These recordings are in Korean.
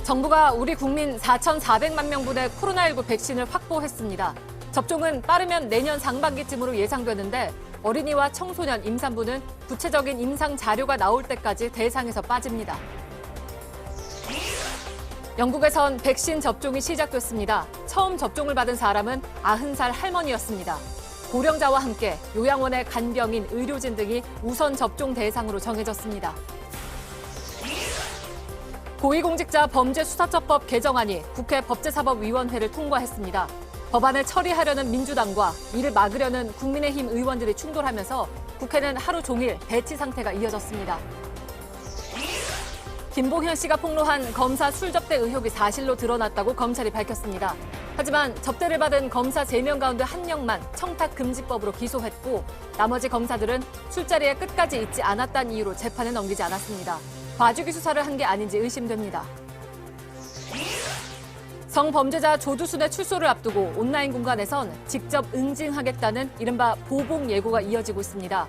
정부가 우리 국민 4,400만 명분의 코로나19 백신을 확보했습니다. 접종은 빠르면 내년 상반기쯤으로 예상되는데 어린이와 청소년, 임산부는 구체적인 임상 자료가 나올 때까지 대상에서 빠집니다. 영국에선 백신 접종이 시작됐습니다. 처음 접종을 받은 사람은 90살 할머니였습니다. 고령자와 함께 요양원의 간병인, 의료진 등이 우선 접종 대상으로 정해졌습니다. 고위공직자 범죄수사처법 개정안이 국회 법제사법위원회를 통과했습니다. 법안을 처리하려는 민주당과 이를 막으려는 국민의힘 의원들이 충돌하면서 국회는 하루 종일 대치 상태가 이어졌습니다. 김봉현 씨가 폭로한 검사 술접대 의혹이 사실로 드러났다고 검찰이 밝혔습니다. 하지만 접대를 받은 검사 3명 가운데 1명만 청탁금지법으로 기소했고 나머지 검사들은 술자리에 끝까지 있지 않았다는 이유로 재판에 넘기지 않았습니다. 봐주기 수사를 한 게 아닌지 의심됩니다. 성범죄자 조두순의 출소를 앞두고 온라인 공간에선 직접 응징하겠다는 이른바 보복 예고가 이어지고 있습니다.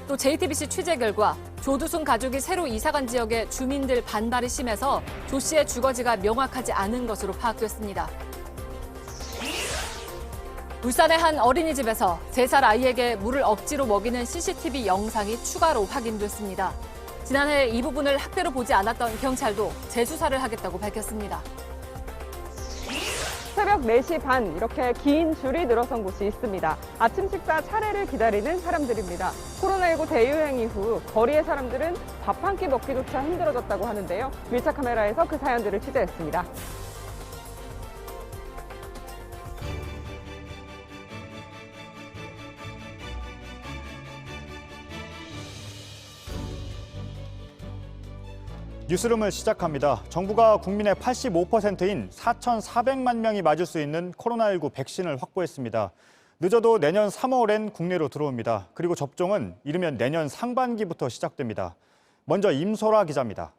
또 JTBC 취재 결과 조두순 가족이 새로 이사간 지역의 주민들 반발이 심해서 조 씨의 주거지가 명확하지 않은 것으로 파악됐습니다. 울산의 한 어린이집에서 3살 아이에게 물을 억지로 먹이는 CCTV 영상이 추가로 확인됐습니다. 지난해 이 부분을 학대로 보지 않았던 경찰도 재수사를 하겠다고 밝혔습니다. 새벽 4시 반 이렇게 긴 줄이 늘어선 곳이 있습니다. 아침 식사 차례를 기다리는 사람들입니다. 코로나19 대유행 이후 거리의 사람들은 밥 한 끼 먹기조차 힘들어졌다고 하는데요. 밀착 카메라에서 그 사연들을 취재했습니다. 뉴스룸을 시작합니다. 정부가 국민의 85%인 4,400만 명이 맞을 수 있는 코로나19 백신을 확보했습니다. 늦어도 내년 3월엔 국내로 들어옵니다. 그리고 접종은 이르면 내년 상반기부터 시작됩니다. 먼저 임소라 기자입니다.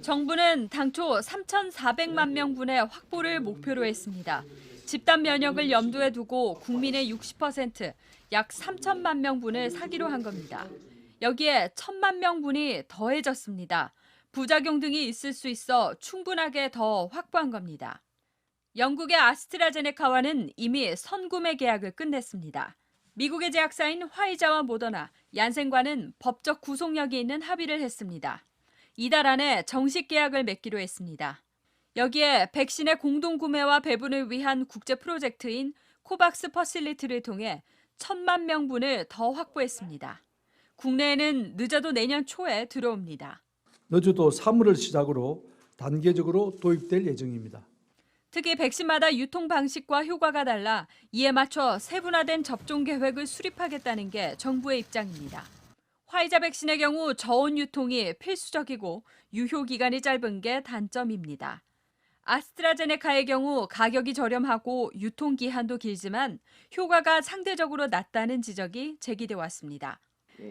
정부는 당초 3,400만 명분의 확보를 목표로 했습니다. 집단 면역을 염두에 두고 국민의 60%, 약 3천만 명분을 사기로 한 겁니다. 여기에 1,000만 명분이 더해졌습니다. 부작용 등이 있을 수 있어 충분하게 더 확보한 겁니다. 영국의 아스트라제네카와는 이미 선구매 계약을 끝냈습니다. 미국의 제약사인 화이자와 모더나, 얀센과는 법적 구속력이 있는 합의를 했습니다. 이달 안에 정식 계약을 맺기로 했습니다. 여기에 백신의 공동구매와 배분을 위한 국제 프로젝트인 코박스 퍼실리티를 통해 1,000만 명분을 더 확보했습니다. 국내에는 늦어도 내년 초에 들어옵니다. 늦어도 3월을 시작으로 단계적으로 도입될 예정입니다. 특히 백신마다 유통 방식과 효과가 달라 이에 맞춰 세분화된 접종 계획을 수립하겠다는 게 정부의 입장입니다. 화이자 백신의 경우 저온 유통이 필수적이고 유효 기간이 짧은 게 단점입니다. 아스트라제네카의 경우 가격이 저렴하고 유통 기한도 길지만 효과가 상대적으로 낮다는 지적이 제기돼 왔습니다.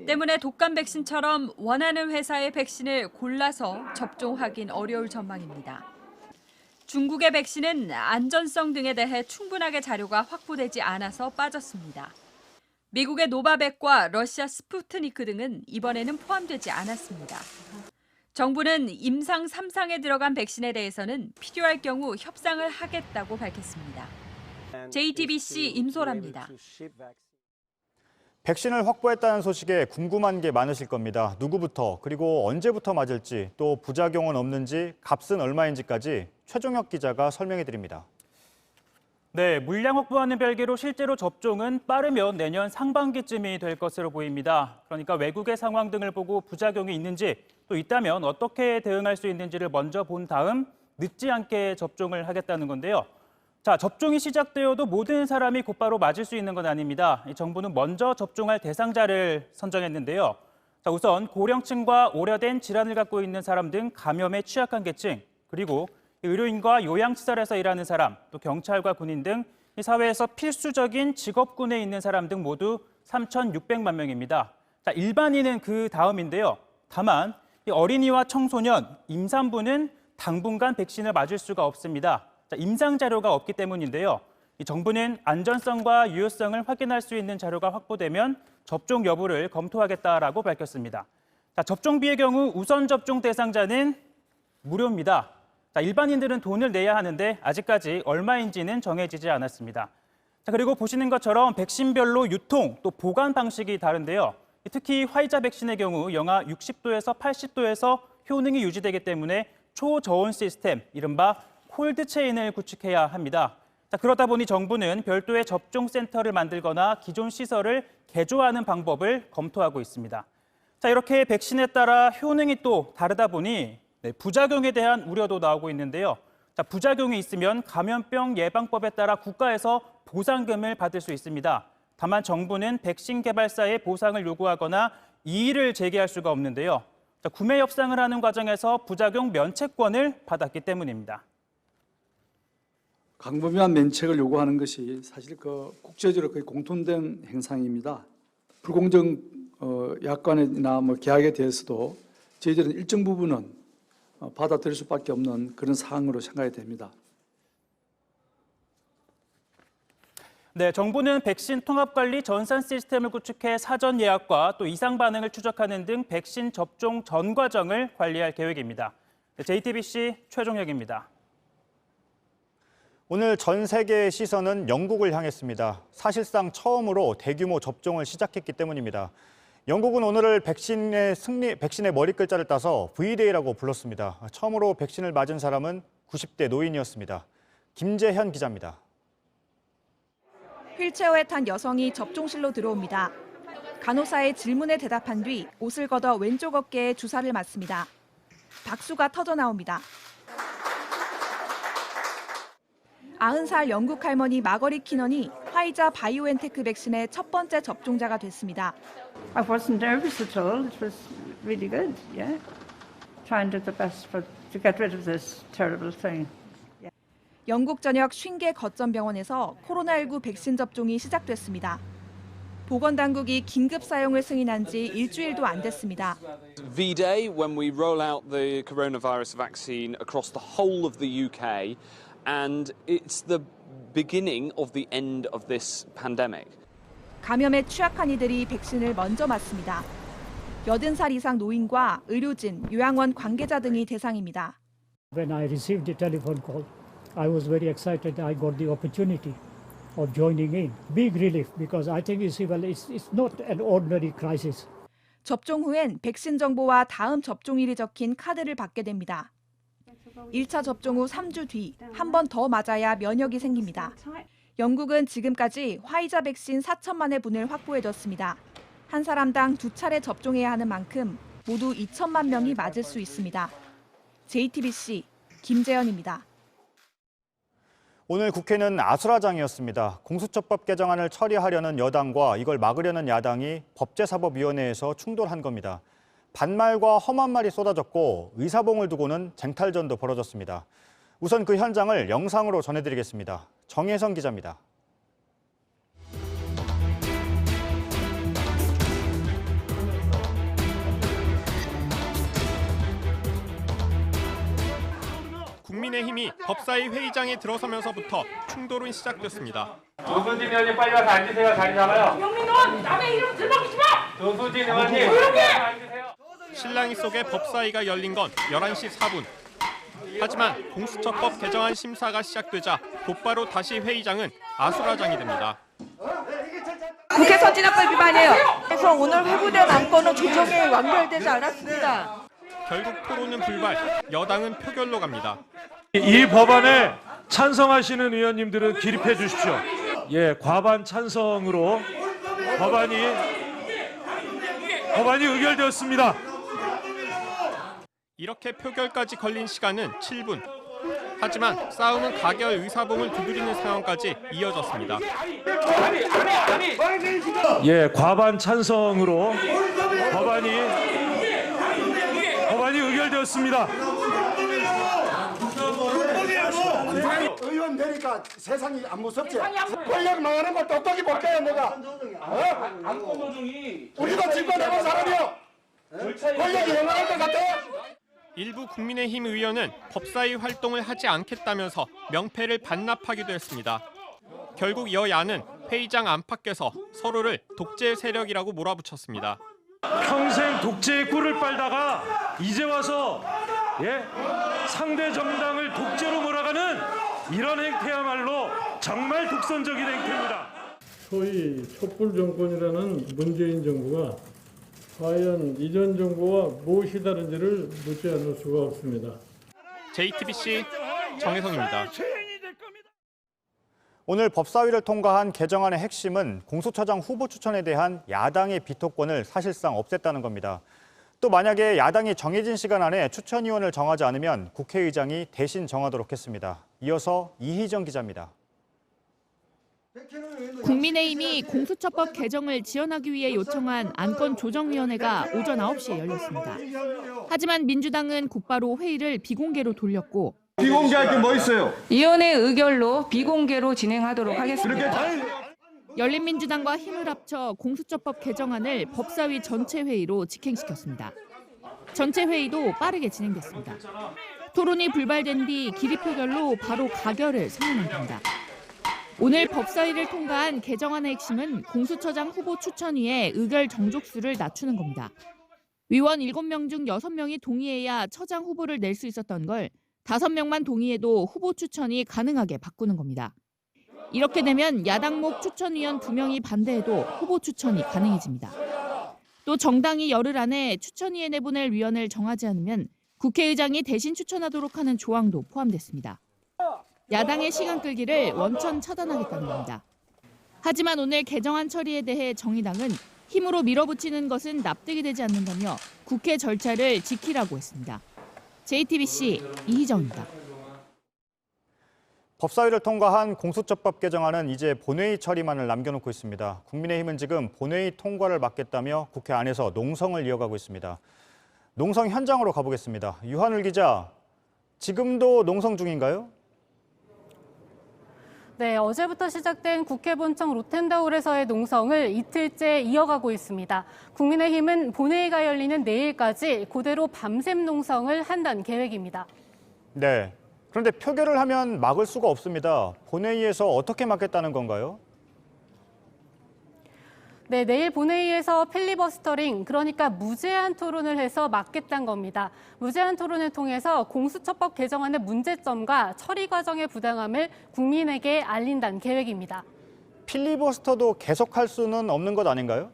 때문에 독감 백신처럼 원하는 회사의 백신을 골라서 접종하긴 어려울 전망입니다. 중국의 백신은 안전성 등에 대해 충분하게 자료가 확보되지 않아서 빠졌습니다. 미국의 노바백과 러시아 스푸트니크 등은 이번에는 포함되지 않았습니다. 정부는 임상 3상에 들어간 백신에 대해서는 필요할 경우 협상을 하겠다고 밝혔습니다. JTBC 임소라입니다. 백신을 확보했다는 소식에 궁금한 게 많으실 겁니다. 누구부터 그리고 언제부터 맞을지 또 부작용은 없는지 값은 얼마인지까지 최종혁 기자가 설명해 드립니다. 네, 물량 확보와는 별개로 실제로 접종은 빠르면 내년 상반기쯤이 될 것으로 보입니다. 그러니까 외국의 상황 등을 보고 부작용이 있는지 또 있다면 어떻게 대응할 수 있는지를 먼저 본 다음 늦지 않게 접종을 하겠다는 건데요. 자, 접종이 시작되어도 모든 사람이 곧바로 맞을 수 있는 건 아닙니다. 정부는 먼저 접종할 대상자를 선정했는데요. 자, 우선 고령층과 오래된 질환을 갖고 있는 사람 등 감염에 취약한 계층, 그리고 의료인과 요양시설에서 일하는 사람, 또 경찰과 군인 등 사회에서 필수적인 직업군에 있는 사람 등 모두 3,600만 명입니다. 자, 일반인은 그 다음인데요. 다만 어린이와 청소년, 임산부는 당분간 백신을 맞을 수가 없습니다. 자, 임상 자료가 없기 때문인데요. 정부는 안전성과 유효성을 확인할 수 있는 자료가 확보되면 접종 여부를 검토하겠다라고 밝혔습니다. 자, 접종비의 경우 우선 접종 대상자는 무료입니다. 자, 일반인들은 돈을 내야 하는데 아직까지 얼마인지는 정해지지 않았습니다. 자, 그리고 보시는 것처럼 백신별로 유통 또 보관 방식이 다른데요. 특히 화이자 백신의 경우 영하 60도에서 80도에서 효능이 유지되기 때문에 초저온 시스템, 이른바 콜드체인을 구축해야 합니다. 자, 그러다 보니 정부는 별도의 접종센터를 만들거나 기존 시설을 개조하는 방법을 검토하고 있습니다. 자, 이렇게 백신에 따라 효능이 또 다르다 보니 부작용에 대한 우려도 나오고 있는데요. 자, 부작용이 있으면 감염병 예방법에 따라 국가에서 보상금을 받을 수 있습니다. 다만 정부는 백신 개발사에 보상을 요구하거나 이의를 제기할 수가 없는데요. 자, 구매 협상을 하는 과정에서 부작용 면책권을 받았기 때문입니다. 광범위한 면책을 요구하는 것이 사실 국제적으로 거의 공통된 행상입니다. 불공정 약관이나 계약에 대해서도 저희들은 일정 부분은 받아들일 수밖에 없는 그런 사항으로 생각이 됩니다. 네, 정부는 백신 통합관리 전산 시스템을 구축해 사전 예약과 또 이상 반응을 추적하는 등 백신 접종 전 과정을 관리할 계획입니다. JTBC 최종혁입니다. 오늘 전 세계의 시선은 영국을 향했습니다. 사실상 처음으로 대규모 접종을 시작했기 때문입니다. 영국은 오늘을 백신의 머리글자를 따서 V-Day라고 불렀습니다. 처음으로 백신을 맞은 사람은 90대 노인이었습니다. 김재현 기자입니다. 휠체어에 탄 여성이 접종실로 들어옵니다. 간호사의 질문에 대답한 뒤 옷을 걷어 왼쪽 어깨에 주사를 맞습니다. 박수가 터져 나옵니다. 90살 영국 할머니 마거릿 키넌이 화이자 바이오엔테크 백신의 첫 번째 접종자가 됐습니다. I wasn't nervous at all. It was really good, yeah. Trying to do the best to get rid of this terrible thing. 영국 전역 50개 거점 병원에서 코로나19 백신 접종이 시작됐습니다. 보건당국이 긴급 사용을 승인한 지 일주일도 안 됐습니다. V-Day, when we roll out the coronavirus vaccine across the whole of the UK, and it's the beginning of the end of this pandemic. 감염에 취약한 이들이 백신을 먼저 맞습니다. 80살 이상 노인과 의료진, 요양원 관계자 등이 대상입니다. When I received the telephone call, I was very excited. I got the opportunity of joining in. Big relief because I think it's not an ordinary crisis. 접종 후엔 백신 정보와 다음 접종일이 적힌 카드를 받게 됩니다. 1차 접종 후 3주 뒤 한 번 더 맞아야 면역이 생깁니다. 영국은 지금까지 화이자 백신 4천만회 분을 확보해뒀습니다. 한 사람당 2차례 접종해야 하는 만큼 모두 2천만 명이 맞을 수 있습니다. JTBC 김재현입니다. 오늘 국회는 아수라장이었습니다. 공수처법 개정안을 처리하려는 여당과 이걸 막으려는 야당이 법제사법위원회에서 충돌한 겁니다. 반말과 험한 말이 쏟아졌고 의사봉을 두고는 쟁탈전도 벌어졌습니다. 우선 그 현장을 영상으로 전해드리겠습니다. 정혜성 기자입니다. 국민의힘이 법사위 회의장에 들어서면서부터 충돌은 시작됐습니다. 조수진 의원님 빨리 와서 앉으세요. 자리 잡아요. 영민원 남의 이름 들먹이지 마! 조수진 의원님 조용히 해! 앉으세요. 실랑이 속에 법사위가 열린 건 11시 4분. 하지만 공수처법 개정안 심사가 시작되자 곧바로 다시 회의장은 아수라장이 됩니다. 국회 선진화법 위반이에요. 그래서 오늘 회부된 안건은 조정에 완결되지 않았습니다. 결국 토론은 불발, 여당은 표결로 갑니다. 이 법안에 찬성하시는 의원님들은 기립해 주십시오. 과반 찬성으로 법안이 의결되었습니다. 이렇게 표결까지 걸린 시간은 7분. 하지만 싸움은 가결 의사봉을 두드리는 상황까지 이어졌습니다. 과반 찬성으로 법안이 의결되었습니다. 의원 되니까 세상이 안 무섭지? 권력 망하는 걸 똑똑히 볼게요, 내가. 우리가 집권해본 사람이요. 권력이 영원할 것 같아요? 일부 국민의힘 의원은 법사위 활동을 하지 않겠다면서 명패를 반납하기도 했습니다. 결국 여야는 회의장 안팎에서 서로를 독재 세력이라고 몰아붙였습니다. 평생 독재의 꿀을 빨다가 이제 와서 상대 정당을 독재로 몰아가는 이런 행태야말로 정말 독선적인 행태입니다. 소위 촛불 정권이라는 문재인 정부가 과연 이전 정부와 무엇이 다른지를 묻지 않을 수가 없습니다. JTBC 정혜성입니다. 오늘 법사위를 통과한 개정안의 핵심은 공수처장 후보 추천에 대한 야당의 비토권을 사실상 없앴다는 겁니다. 또 만약에 야당이 정해진 시간 안에 추천위원을 정하지 않으면 국회의장이 대신 정하도록 했습니다. 이어서 이희정 기자입니다. 국민의힘이 공수처법 개정을 지연하기 위해 요청한 안건조정위원회가 오전 9시에 열렸습니다. 하지만 민주당은 곧바로 회의를 비공개로 돌렸고 비공개할 게 뭐 있어요? 위원회 의결로 비공개로 진행하도록 하겠습니다. 열린민주당과 힘을 합쳐 공수처법 개정안을 법사위 전체 회의로 직행시켰습니다. 전체 회의도 빠르게 진행됐습니다. 토론이 불발된 뒤 기립표결로 바로 가결을 선언한 겁니다. 오늘 법사위를 통과한 개정안의 핵심은 공수처장 후보 추천위의 의결 정족수를 낮추는 겁니다. 위원 7명 중 6명이 동의해야 처장 후보를 낼 수 있었던 걸 5명만 동의해도 후보 추천이 가능하게 바꾸는 겁니다. 이렇게 되면 야당목 추천위원 2명이 반대해도 후보 추천이 가능해집니다. 또 정당이 열흘 안에 추천위에 내보낼 위원을 정하지 않으면 국회의장이 대신 추천하도록 하는 조항도 포함됐습니다. 야당의 시간 끌기를 원천 차단하겠다는 겁니다. 하지만 오늘 개정안 처리에 대해 정의당은 힘으로 밀어붙이는 것은 납득이 되지 않는다며 국회 절차를 지키라고 했습니다. JTBC 이희정입니다. 법사위를 통과한 공수처법 개정안은 이제 본회의 처리만을 남겨놓고 있습니다. 국민의힘은 지금 본회의 통과를 막겠다며 국회 안에서 농성을 이어가고 있습니다. 농성 현장으로 가보겠습니다. 유한울 기자, 지금도 농성 중인가요? 네, 어제부터 시작된 국회 본청 로텐다홀에서의 농성을 이틀째 이어가고 있습니다. 국민의힘은 본회의가 열리는 내일까지 그대로 밤샘 농성을 한다는 계획입니다. 네, 그런데 표결을 하면 막을 수가 없습니다. 본회의에서 어떻게 막겠다는 건가요? 네, 내일 본회의에서 필리버스터링, 그러니까 무제한 토론을 해서 막겠다는 겁니다. 무제한 토론을 통해서 공수처법 개정안의 문제점과 처리 과정의 부당함을 국민에게 알린다는 계획입니다. 필리버스터도 계속할 수는 없는 것 아닌가요?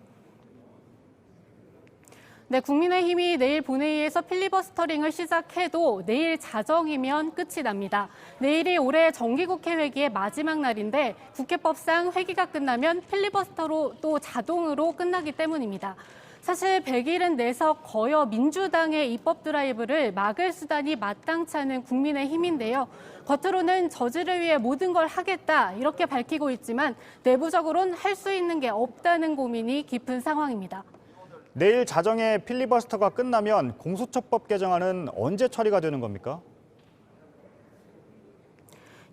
네, 국민의힘이 내일 본회의에서 필리버스터링을 시작해도 내일 자정이면 끝이 납니다. 내일이 올해 정기국회 회기의 마지막 날인데 국회법상 회기가 끝나면 필리버스터로 또 자동으로 끝나기 때문입니다. 사실 100일은 내석 거여 민주당의 입법 드라이브를 막을 수단이 마땅치 않은 국민의힘인데요. 겉으로는 저지를 위해 모든 걸 하겠다 이렇게 밝히고 있지만 내부적으로는 할 수 있는 게 없다는 고민이 깊은 상황입니다. 내일 자정에 필리버스터가 끝나면 공수처법 개정안은 언제 처리가 되는 겁니까?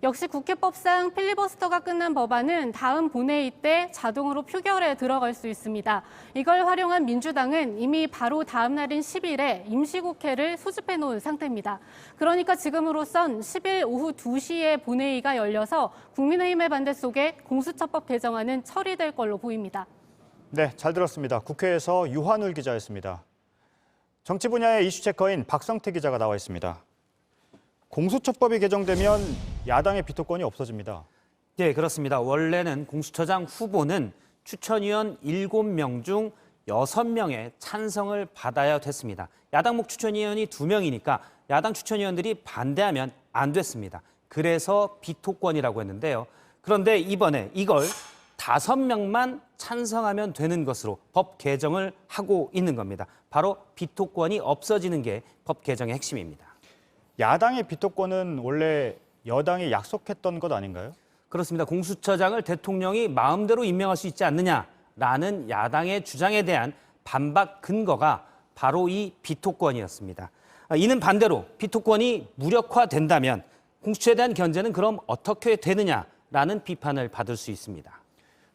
역시 국회법상 필리버스터가 끝난 법안은 다음 본회의 때 자동으로 표결에 들어갈 수 있습니다. 이걸 활용한 민주당은 이미 바로 다음 날인 10일에 임시국회를 소집해 놓은 상태입니다. 그러니까 지금으로선 10일 오후 2시에 본회의가 열려서 국민의힘의 반대 속에 공수처법 개정안은 처리될 걸로 보입니다. 네, 잘 들었습니다. 국회에서 유한울 기자였습니다. 정치 분야의 이슈 체커인 박성태 기자가 나와 있습니다. 공수처법이 개정되면 야당의 비토권이 없어집니다. 네, 그렇습니다. 원래는 공수처장 후보는 추천위원 7명 중 6명의 찬성을 받아야 됐습니다. 야당목 추천위원이 2명이니까 야당 추천위원들이 반대하면 안 됐습니다. 그래서 비토권이라고 했는데요. 그런데 이번에 이걸 5명만 찬성하면 되는 것으로 법 개정을 하고 있는 겁니다. 바로 비토권이 없어지는 게 법 개정의 핵심입니다. 야당의 비토권은 원래 여당이 약속했던 것 아닌가요? 그렇습니다. 공수처장을 대통령이 마음대로 임명할 수 있지 않느냐라는 야당의 주장에 대한 반박 근거가 바로 이 비토권이었습니다. 이는 반대로 비토권이 무력화된다면 공수처에 대한 견제는 그럼 어떻게 되느냐라는 비판을 받을 수 있습니다.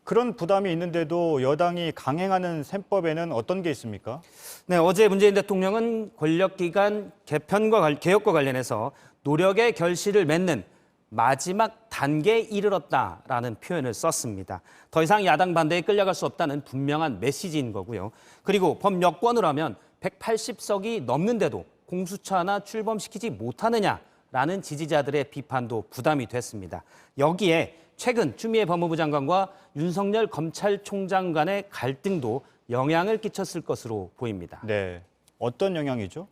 그런 부담이 있는데도 여당이 강행하는 셈법에는 어떤 게 있습니까? 네, 어제 문재인 대통령은 권력기관 개혁과 관련해서 노력의 결실을 맺는 마지막 단계에 이르렀다라는 표현을 썼습니다. 더 이상 야당 반대에 끌려갈 수 없다는 분명한 메시지인 거고요. 그리고 법 여건으로 하면 180석이 넘는데도 공수처나 출범시키지 못하느냐라는 지지자들의 비판도 부담이 됐습니다. 여기에 최근 추미애 법무부 장관과 윤석열 검찰총장 간의 갈등도 영향을 끼쳤을 것으로 보입니다. 네, 어떤 영향이죠?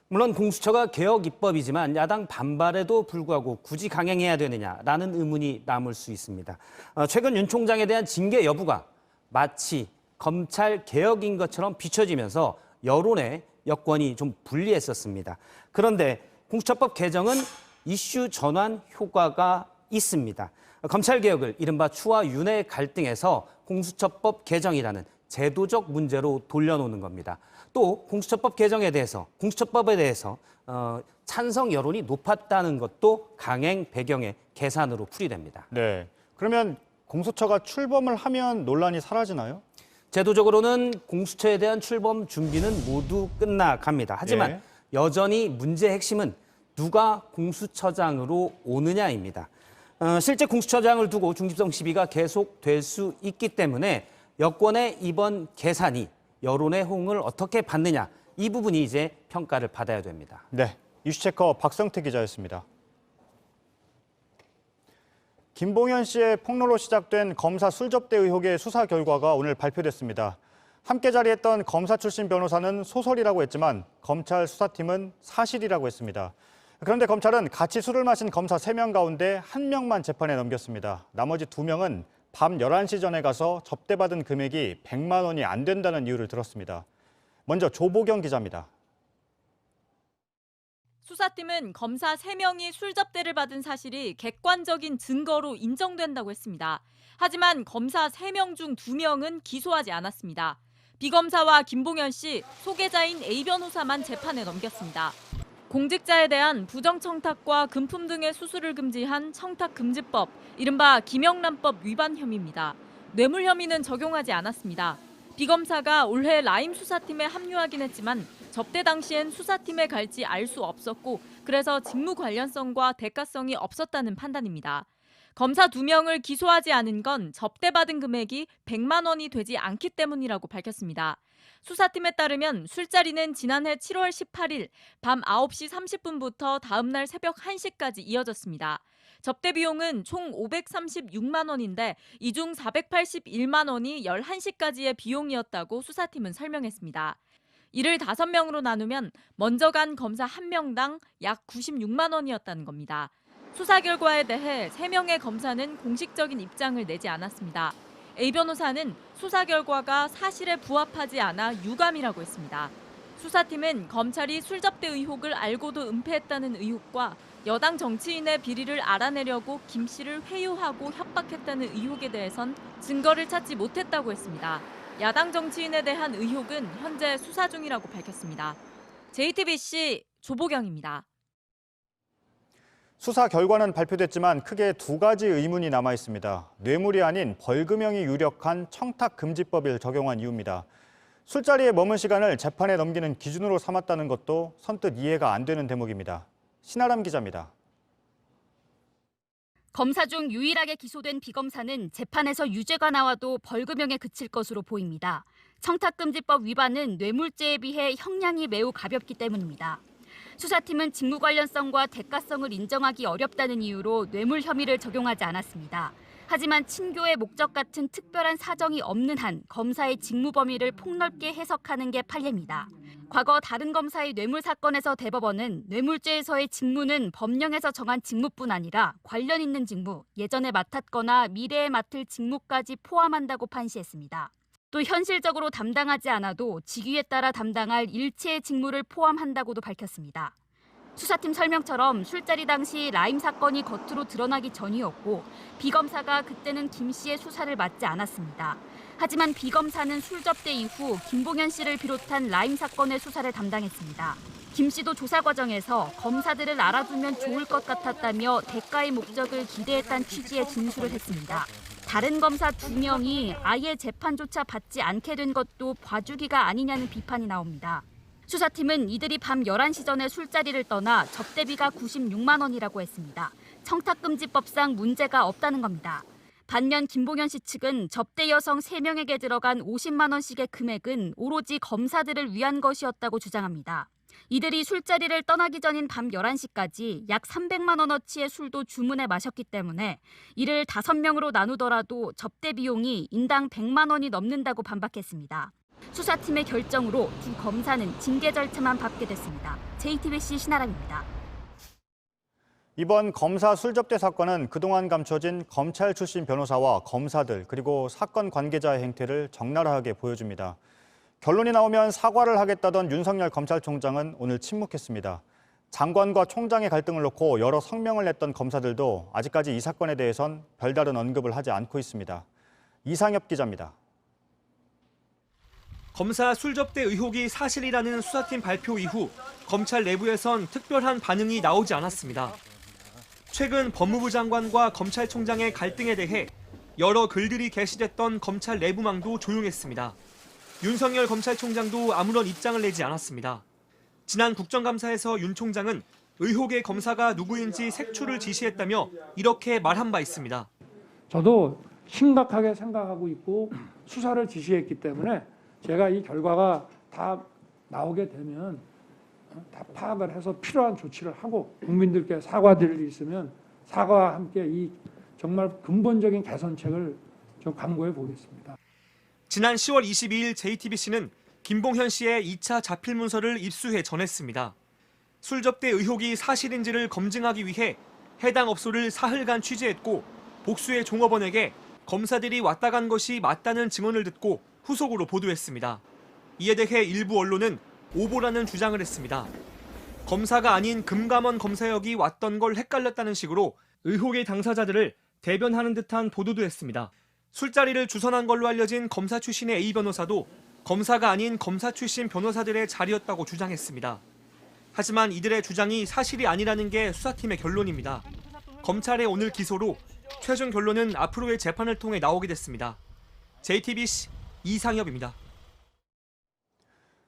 물론 공수처가 개혁 입법이지만 야당 반발에도 불구하고 굳이 강행해야 되느냐라는 의문이 남을 수 있습니다. 최근 윤 총장에 대한 징계 여부가 마치 검찰 개혁인 것처럼 비춰지면서 여론의 여권이 좀 불리했었습니다. 그런데 공수처법 개정은 이슈 전환 효과가 있습니다. 검찰 개혁을 이른바 추와 윤의 갈등에서 공수처법 개정이라는 제도적 문제로 돌려놓는 겁니다. 또 공수처법 개정에 대해서, 공수처법에 대해서 찬성 여론이 높았다는 것도 강행 배경의 계산으로 풀이됩니다. 네, 그러면 공수처가 출범을 하면 논란이 사라지나요? 제도적으로는 공수처에 대한 출범 준비는 모두 끝나갑니다. 하지만 여전히 문제의 핵심은 누가 공수처장으로 오느냐입니다. 실제 공수처장을 두고 중립성 시비가 계속될 수 있기 때문에 여권의 이번 계산이 여론의 호응을 어떻게 받느냐, 이 부분이 이제 평가를 받아야 됩니다. 네, 이슈체커 박성태 기자였습니다. 김봉현 씨의 폭로로 시작된 검사 술접대 의혹의 수사 결과가 오늘 발표됐습니다. 함께 자리했던 검사 출신 변호사는 소설이라고 했지만 검찰 수사팀은 사실이라고 했습니다. 그런데 검찰은 같이 술을 마신 검사 3명 가운데 1명만 재판에 넘겼습니다. 나머지 2명은 밤 11시 전에 가서 접대받은 금액이 100만 원이 안 된다는 이유를 들었습니다. 먼저 조보경 기자입니다. 수사팀은 검사 3명이 술접대를 받은 사실이 객관적인 증거로 인정된다고 했습니다. 하지만 검사 3명 중 2명은 기소하지 않았습니다. 비검사와 김봉현 씨, 소개자인 A 변호사만 재판에 넘겼습니다. 공직자에 대한 부정청탁과 금품 등의 수수를 금지한 청탁금지법, 이른바 김영란법 위반 혐의입니다. 뇌물 혐의는 적용하지 않았습니다. 비검사가 올해 라임 수사팀에 합류하긴 했지만 접대 당시엔 수사팀에 갈지 알 수 없었고 그래서 직무 관련성과 대가성이 없었다는 판단입니다. 검사 2명을 기소하지 않은 건 접대받은 금액이 100만 원이 되지 않기 때문이라고 밝혔습니다. 수사팀에 따르면 술자리는 지난해 7월 18일 밤 9시 30분부터 다음 날 새벽 1시까지 이어졌습니다. 접대 비용은 총 536만 원인데 이 중 481만 원이 11시까지의 비용이었다고 수사팀은 설명했습니다. 이를 5명으로 나누면 먼저 간 검사 1명당 약 96만 원이었다는 겁니다. 수사 결과에 대해 3명의 검사는 공식적인 입장을 내지 않았습니다. A 변호사는 수사 결과가 사실에 부합하지 않아 유감이라고 했습니다. 수사팀은 검찰이 술접대 의혹을 알고도 은폐했다는 의혹과 여당 정치인의 비리를 알아내려고 김 씨를 회유하고 협박했다는 의혹에 대해선 증거를 찾지 못했다고 했습니다. 야당 정치인에 대한 의혹은 현재 수사 중이라고 밝혔습니다. JTBC 조보경입니다. 수사 결과는 발표됐지만 크게 2가지 의문이 남아 있습니다. 뇌물이 아닌 벌금형이 유력한 청탁금지법을 적용한 이유입니다. 술자리에 머문 시간을 재판에 넘기는 기준으로 삼았다는 것도 선뜻 이해가 안 되는 대목입니다. 신아람 기자입니다. 검사 중 유일하게 기소된 비검사는 재판에서 유죄가 나와도 벌금형에 그칠 것으로 보입니다. 청탁금지법 위반은 뇌물죄에 비해 형량이 매우 가볍기 때문입니다. 수사팀은 직무 관련성과 대가성을 인정하기 어렵다는 이유로 뇌물 혐의를 적용하지 않았습니다. 하지만 친교의 목적 같은 특별한 사정이 없는 한 검사의 직무 범위를 폭넓게 해석하는 게 판례입니다. 과거 다른 검사의 뇌물 사건에서 대법원은 뇌물죄에서의 직무는 법령에서 정한 직무뿐 아니라 관련 있는 직무, 예전에 맡았거나 미래에 맡을 직무까지 포함한다고 판시했습니다. 또 현실적으로 담당하지 않아도 직위에 따라 담당할 일체의 직무를 포함한다고도 밝혔습니다. 수사팀 설명처럼 술자리 당시 라임 사건이 겉으로 드러나기 전이었고 비검사가 그때는 김 씨의 수사를 맡지 않았습니다. 하지만 비검사는 술접대 이후 김봉현 씨를 비롯한 라임 사건의 수사를 담당했습니다. 김 씨도 조사 과정에서 검사들을 알아두면 좋을 것 같았다며 대가의 목적을 기대했다는 취지의 진술을 했습니다. 다른 검사 2명이 아예 재판조차 받지 않게 된 것도 봐주기가 아니냐는 비판이 나옵니다. 수사팀은 이들이 밤 11시 전에 술자리를 떠나 접대비가 96만 원이라고 했습니다. 청탁금지법상 문제가 없다는 겁니다. 반면 김봉현 씨 측은 접대 여성 3명에게 들어간 50만 원씩의 금액은 오로지 검사들을 위한 것이었다고 주장합니다. 이들이 술자리를 떠나기 전인 밤 11시까지 약 300만 원어치의 술도 주문해 마셨기 때문에 이를 5명으로 나누더라도 접대 비용이 인당 100만 원이 넘는다고 반박했습니다. 수사팀의 결정으로 두 검사는 징계 절차만 밟게 됐습니다. JTBC 신아람입니다. 이번 검사 술접대 사건은 그동안 감춰진 검찰 출신 변호사와 검사들 그리고 사건 관계자의 행태를 적나라하게 보여줍니다. 결론이 나오면 사과를 하겠다던 윤석열 검찰총장은 오늘 침묵했습니다. 장관과 총장의 갈등을 놓고 여러 성명을 냈던 검사들도 아직까지 이 사건에 대해선 별다른 언급을 하지 않고 있습니다. 이상엽 기자입니다. 검사 술접대 의혹이 사실이라는 수사팀 발표 이후 검찰 내부에선 특별한 반응이 나오지 않았습니다. 최근 법무부 장관과 검찰총장의 갈등에 대해 여러 글들이 게시됐던 검찰 내부망도 조용했습니다. 윤석열 검찰총장도 아무런 입장을 내지 않았습니다. 지난 국정감사에서 윤 총장은 의혹의 검사가 누구인지 색출을 지시했다며 이렇게 말한 바 있습니다. 저도 심각하게 생각하고 있고 수사를 지시했기 때문에 제가 이 결과가 다 나오게 되면 다 파악을 해서 필요한 조치를 하고 국민들께 사과드릴 일이 있으면 사과와 함께 이 정말 근본적인 개선책을 좀 강구해 보겠습니다. 지난 10월 22일 JTBC는 김봉현 씨의 2차 자필 문서를 입수해 전했습니다. 술접대 의혹이 사실인지를 검증하기 위해 해당 업소를 사흘간 취재했고 복수의 종업원에게 검사들이 왔다 간 것이 맞다는 증언을 듣고 후속으로 보도했습니다. 이에 대해 일부 언론은 오보라는 주장을 했습니다. 검사가 아닌 금감원 검사역이 왔던 걸 헷갈렸다는 식으로 의혹의 당사자들을 대변하는 듯한 보도도 했습니다. 술자리를 주선한 걸로 알려진 검사 출신의 A 변호사도 검사가 아닌 검사 출신 변호사들의 자리였다고 주장했습니다. 하지만 이들의 주장이 사실이 아니라는 게 수사팀의 결론입니다. 검찰의 오늘 기소로 최종 결론은 앞으로의 재판을 통해 나오게 됐습니다. JTBC 이상엽입니다.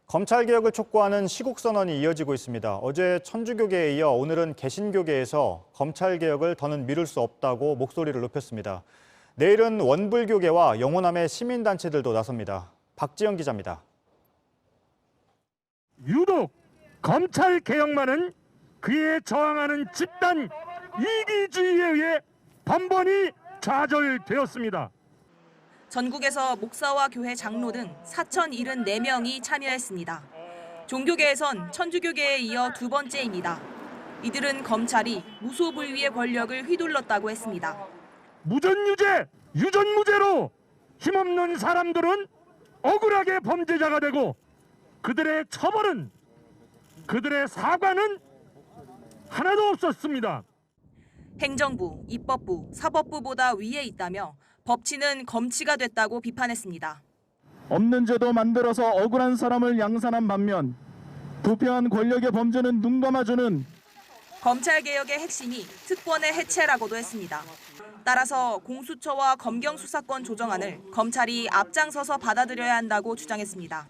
검찰개혁을 촉구하는 시국선언이 이어지고 있습니다. 어제 천주교계에 이어 오늘은 개신교계에서 검찰개혁을 더는 미룰 수 없다고 목소리를 높였습니다. 내일은 원불교계와 영호남의 시민단체들도 나섭니다. 박지영 기자입니다. 유독 검찰개혁만은 그에 저항하는 집단 이기주의에 의해 번번이 좌절되었습니다. 전국에서 목사와 교회 장로 등 4,074명이 참여했습니다. 종교계에선 천주교계에 이어 두 번째입니다. 이들은 검찰이 무소불위의 권력을 휘둘렀다고 했습니다. 무전유죄, 유전무죄로 힘없는 사람들은 억울하게 범죄자가 되고 그들의 처벌은, 그들의 사과는 하나도 없었습니다. 행정부, 입법부, 사법부보다 위에 있다며 법치는 검치가 됐다고 비판했습니다. 없는 죄도 만들어서 억울한 사람을 양산한 반면 부패한 권력의 범죄는 눈 감아주는 검찰개혁의 핵심이 특권의 해체라고도 했습니다. 따라서 공수처와 검경수사권 조정안을 검찰이 앞장서서 받아들여야 한다고 주장했습니다.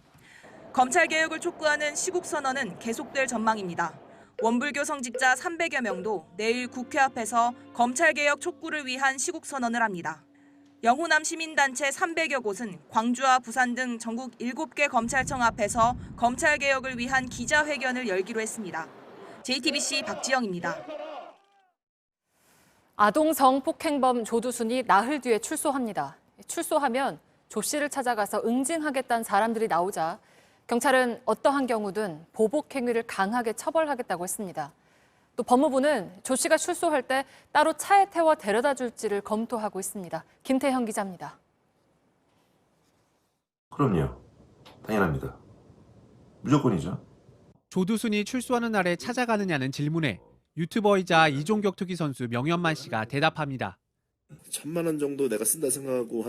검찰개혁을 촉구하는 시국선언은 계속될 전망입니다. 원불교 성직자 300여 명도 내일 국회 앞에서 검찰개혁 촉구를 위한 시국선언을 합니다. 영호남 시민단체 300여 곳은 광주와 부산 등 전국 7개 검찰청 앞에서 검찰개혁을 위한 기자회견을 열기로 했습니다. JTBC 박지영입니다. 아동 성폭행범 조두순이 나흘 뒤에 출소합니다. 출소하면 조 씨를 찾아가서 응징하겠다는 사람들이 나오자 경찰은 어떠한 경우든 보복 행위를 강하게 처벌하겠다고 했습니다. 또 법무부는 조 씨가 출소할 때 따로 차에 태워 데려다 줄지를 검토하고 있습니다. 김태형 기자입니다. 그럼요. 당연합니다. 무조건이죠. 조두순이 출소하는 날에 찾아가느냐는 질문에 유튜버이자 이종격 투기 선수 명현만 씨가 대답합니다. 1,000만 원 정도 내가 쓴다 생각하고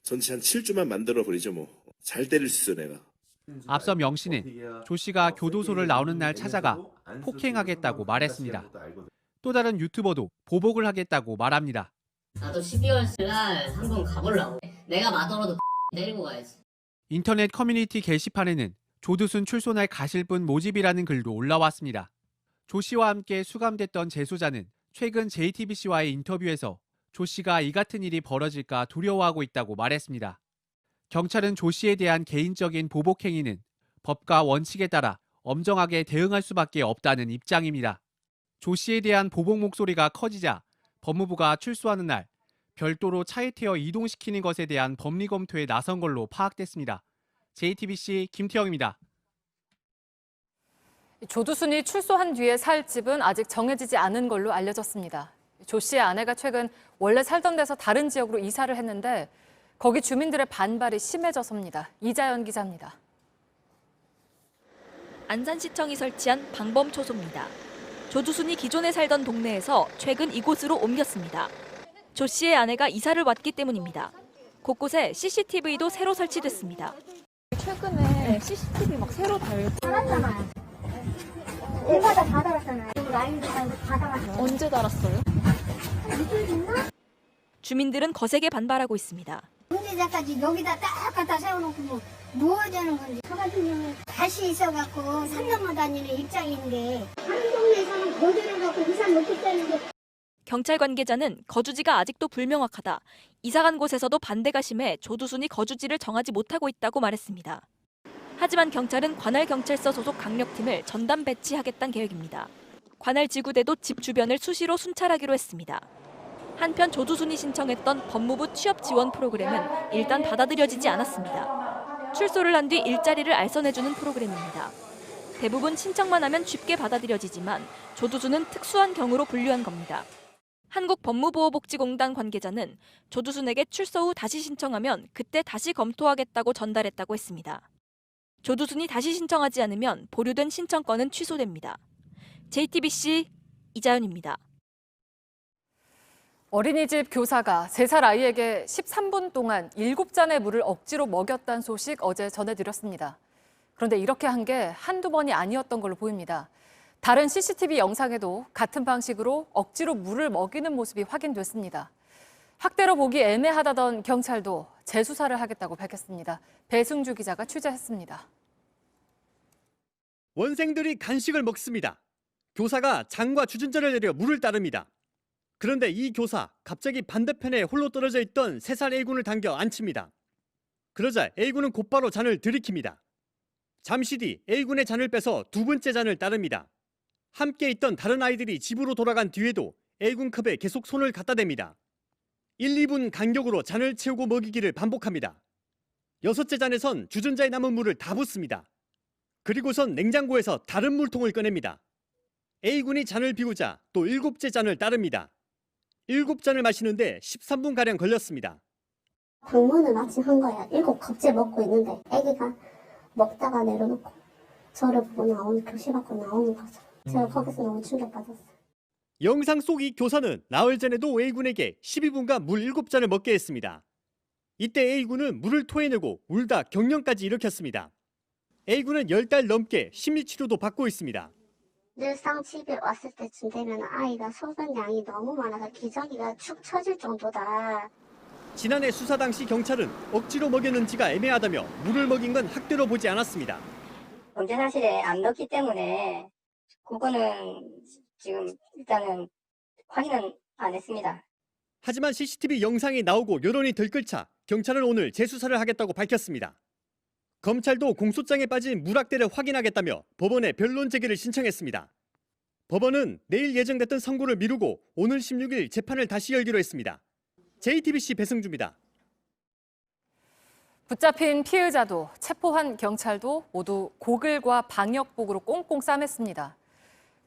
전체 한 7주만 만들어 버리죠 뭐. 잘 때릴 수 있어 내가. 앞서 명 씨는 조 씨가 교도소를 나오는 날 찾아가 폭행하겠다고 말했습니다. 또 다른 유튜버도 보복을 하겠다고 말합니다. 나도 12월 날 한번 가보려고. 내가 맞더라도 때리고 가야지. 인터넷 커뮤니티 게시판에는 조두순 출소 날 가실 분 모집이라는 글도 올라왔습니다. 조 씨와 함께 수감됐던 재소자는 최근 JTBC와의 인터뷰에서 조 씨가 이 같은 일이 벌어질까 두려워하고 있다고 말했습니다. 경찰은 조 씨에 대한 개인적인 보복 행위는 법과 원칙에 따라 엄정하게 대응할 수밖에 없다는 입장입니다. 조 씨에 대한 보복 목소리가 커지자 법무부가 출소하는 날 별도로 차에 태워 이동시키는 것에 대한 법리 검토에 나선 걸로 파악됐습니다. JTBC 김태영입니다. 조두순이 출소한 뒤에 살 집은 아직 정해지지 않은 걸로 알려졌습니다. 조 씨의 아내가 최근 원래 살던 데서 다른 지역으로 이사를 했는데 거기 주민들의 반발이 심해져서입니다. 이자연 기자입니다. 안산시청이 설치한 방범초소입니다. 조두순이 기존에 살던 동네에서 최근 이곳으로 옮겼습니다. 조 씨의 아내가 이사를 왔기 때문입니다. 곳곳에 CCTV도 새로 설치됐습니다. 최근에 CCTV 막 새로 달았잖아요. 일마다 다 달았잖아요. 라인도 다 달았어요. 언제 달았어요? 주민들은 거세게 반발하고 있습니다. 문제자까지 여기다 딱 갖다 세워놓고 뭐 하자는 건지. 저 같은 경우는 다시 있어갖고 3년만 다니는 입장인데 한 동네에서는 거주를 갖고 이사 못했다는 게. 경찰 관계자는 거주지가 아직도 불명확하다. 이사간 곳에서도 반대가 심해 조두순이 거주지를 정하지 못하고 있다고 말했습니다. 하지만 경찰은 관할경찰서 소속 강력팀을 전담 배치하겠다는 계획입니다. 관할 지구대도 집 주변을 수시로 순찰하기로 했습니다. 한편 조두순이 신청했던 법무부 취업 지원 프로그램은 일단 받아들여지지 않았습니다. 출소를 한 뒤 일자리를 알선해주는 프로그램입니다. 대부분 신청만 하면 쉽게 받아들여지지만 조두순은 특수한 경우로 분류한 겁니다. 한국법무보호복지공단 관계자는 조두순에게 출소 후 다시 신청하면 그때 다시 검토하겠다고 전달했다고 했습니다. 조두순이 다시 신청하지 않으면 보류된 신청권은 취소됩니다. JTBC 이자연입니다. 어린이집 교사가 3살 아이에게 13분 동안 7잔의 물을 억지로 먹였다는 소식 어제 전해드렸습니다. 그런데 이렇게 한 게 한두 번이 아니었던 걸로 보입니다. 다른 CCTV 영상에도 같은 방식으로 억지로 물을 먹이는 모습이 확인됐습니다. 학대로 보기 애매하다던 경찰도 재수사를 하겠다고 밝혔습니다. 배승주 기자가 취재했습니다. 원생들이 간식을 먹습니다. 교사가 장과 주전자를 내려 물을 따릅니다. 그런데 이 교사 갑자기 반대편에 홀로 떨어져 있던 3살 A군을 당겨 앉힙니다. 그러자 A군은 곧바로 잔을 들이킵니다. 잠시 뒤 A군의 잔을 빼서 두 번째 잔을 따릅니다. 함께 있던 다른 아이들이 집으로 돌아간 뒤에도 A군 컵에 계속 손을 갖다 댑니다. 1, 2분 간격으로 잔을 채우고 먹이기를 반복합니다. 6째 잔에선 주전자에 남은 물을 다 붓습니다. 그리고선 냉장고에서 다른 물통을 꺼냅니다. A군이 잔을 비우자 또 7째 잔을 따릅니다. 7잔을 마시는데 13분가량 걸렸습니다. 방문을 마침 한 거야. 7컵째 먹고 있는데 애기가 먹다가 내려놓고 저를 보고 나오는 교실 밖으로 나오는 거죠. 제가 거기서 너무 충격받았어요. 영상 속 이 교사는 나흘 전에도 A군에게 12분간 물 7잔을 먹게 했습니다. 이때 A군은 물을 토해내고 울다 경련까지 일으켰습니다. A군은 10달 넘게 심리치료도 받고 있습니다. 늘상 집에 왔을 때쯤 되면 아이가 소변량이 너무 많아서 기저귀가 축 처질 정도다. 지난해 수사 당시 경찰은 억지로 먹였는지가 애매하다며 물을 먹인 건 학대로 보지 않았습니다. 범죄 사실에 안 넣었기 때문에 그거는 지금 일단은 확인은 안 했습니다. 하지만 CCTV 영상이 나오고 여론이 들끓자 경찰은 오늘 재수사를 하겠다고 밝혔습니다. 검찰도 공소장에 빠진 물학대를 확인하겠다며 법원에 변론 제기를 신청했습니다. 법원은 내일 예정됐던 선고를 미루고 오늘 16일 재판을 다시 열기로 했습니다. JTBC 배승주입니다. 붙잡힌 피해자도 체포한 경찰도 모두 고글과 방역복으로 꽁꽁 싸맸습니다.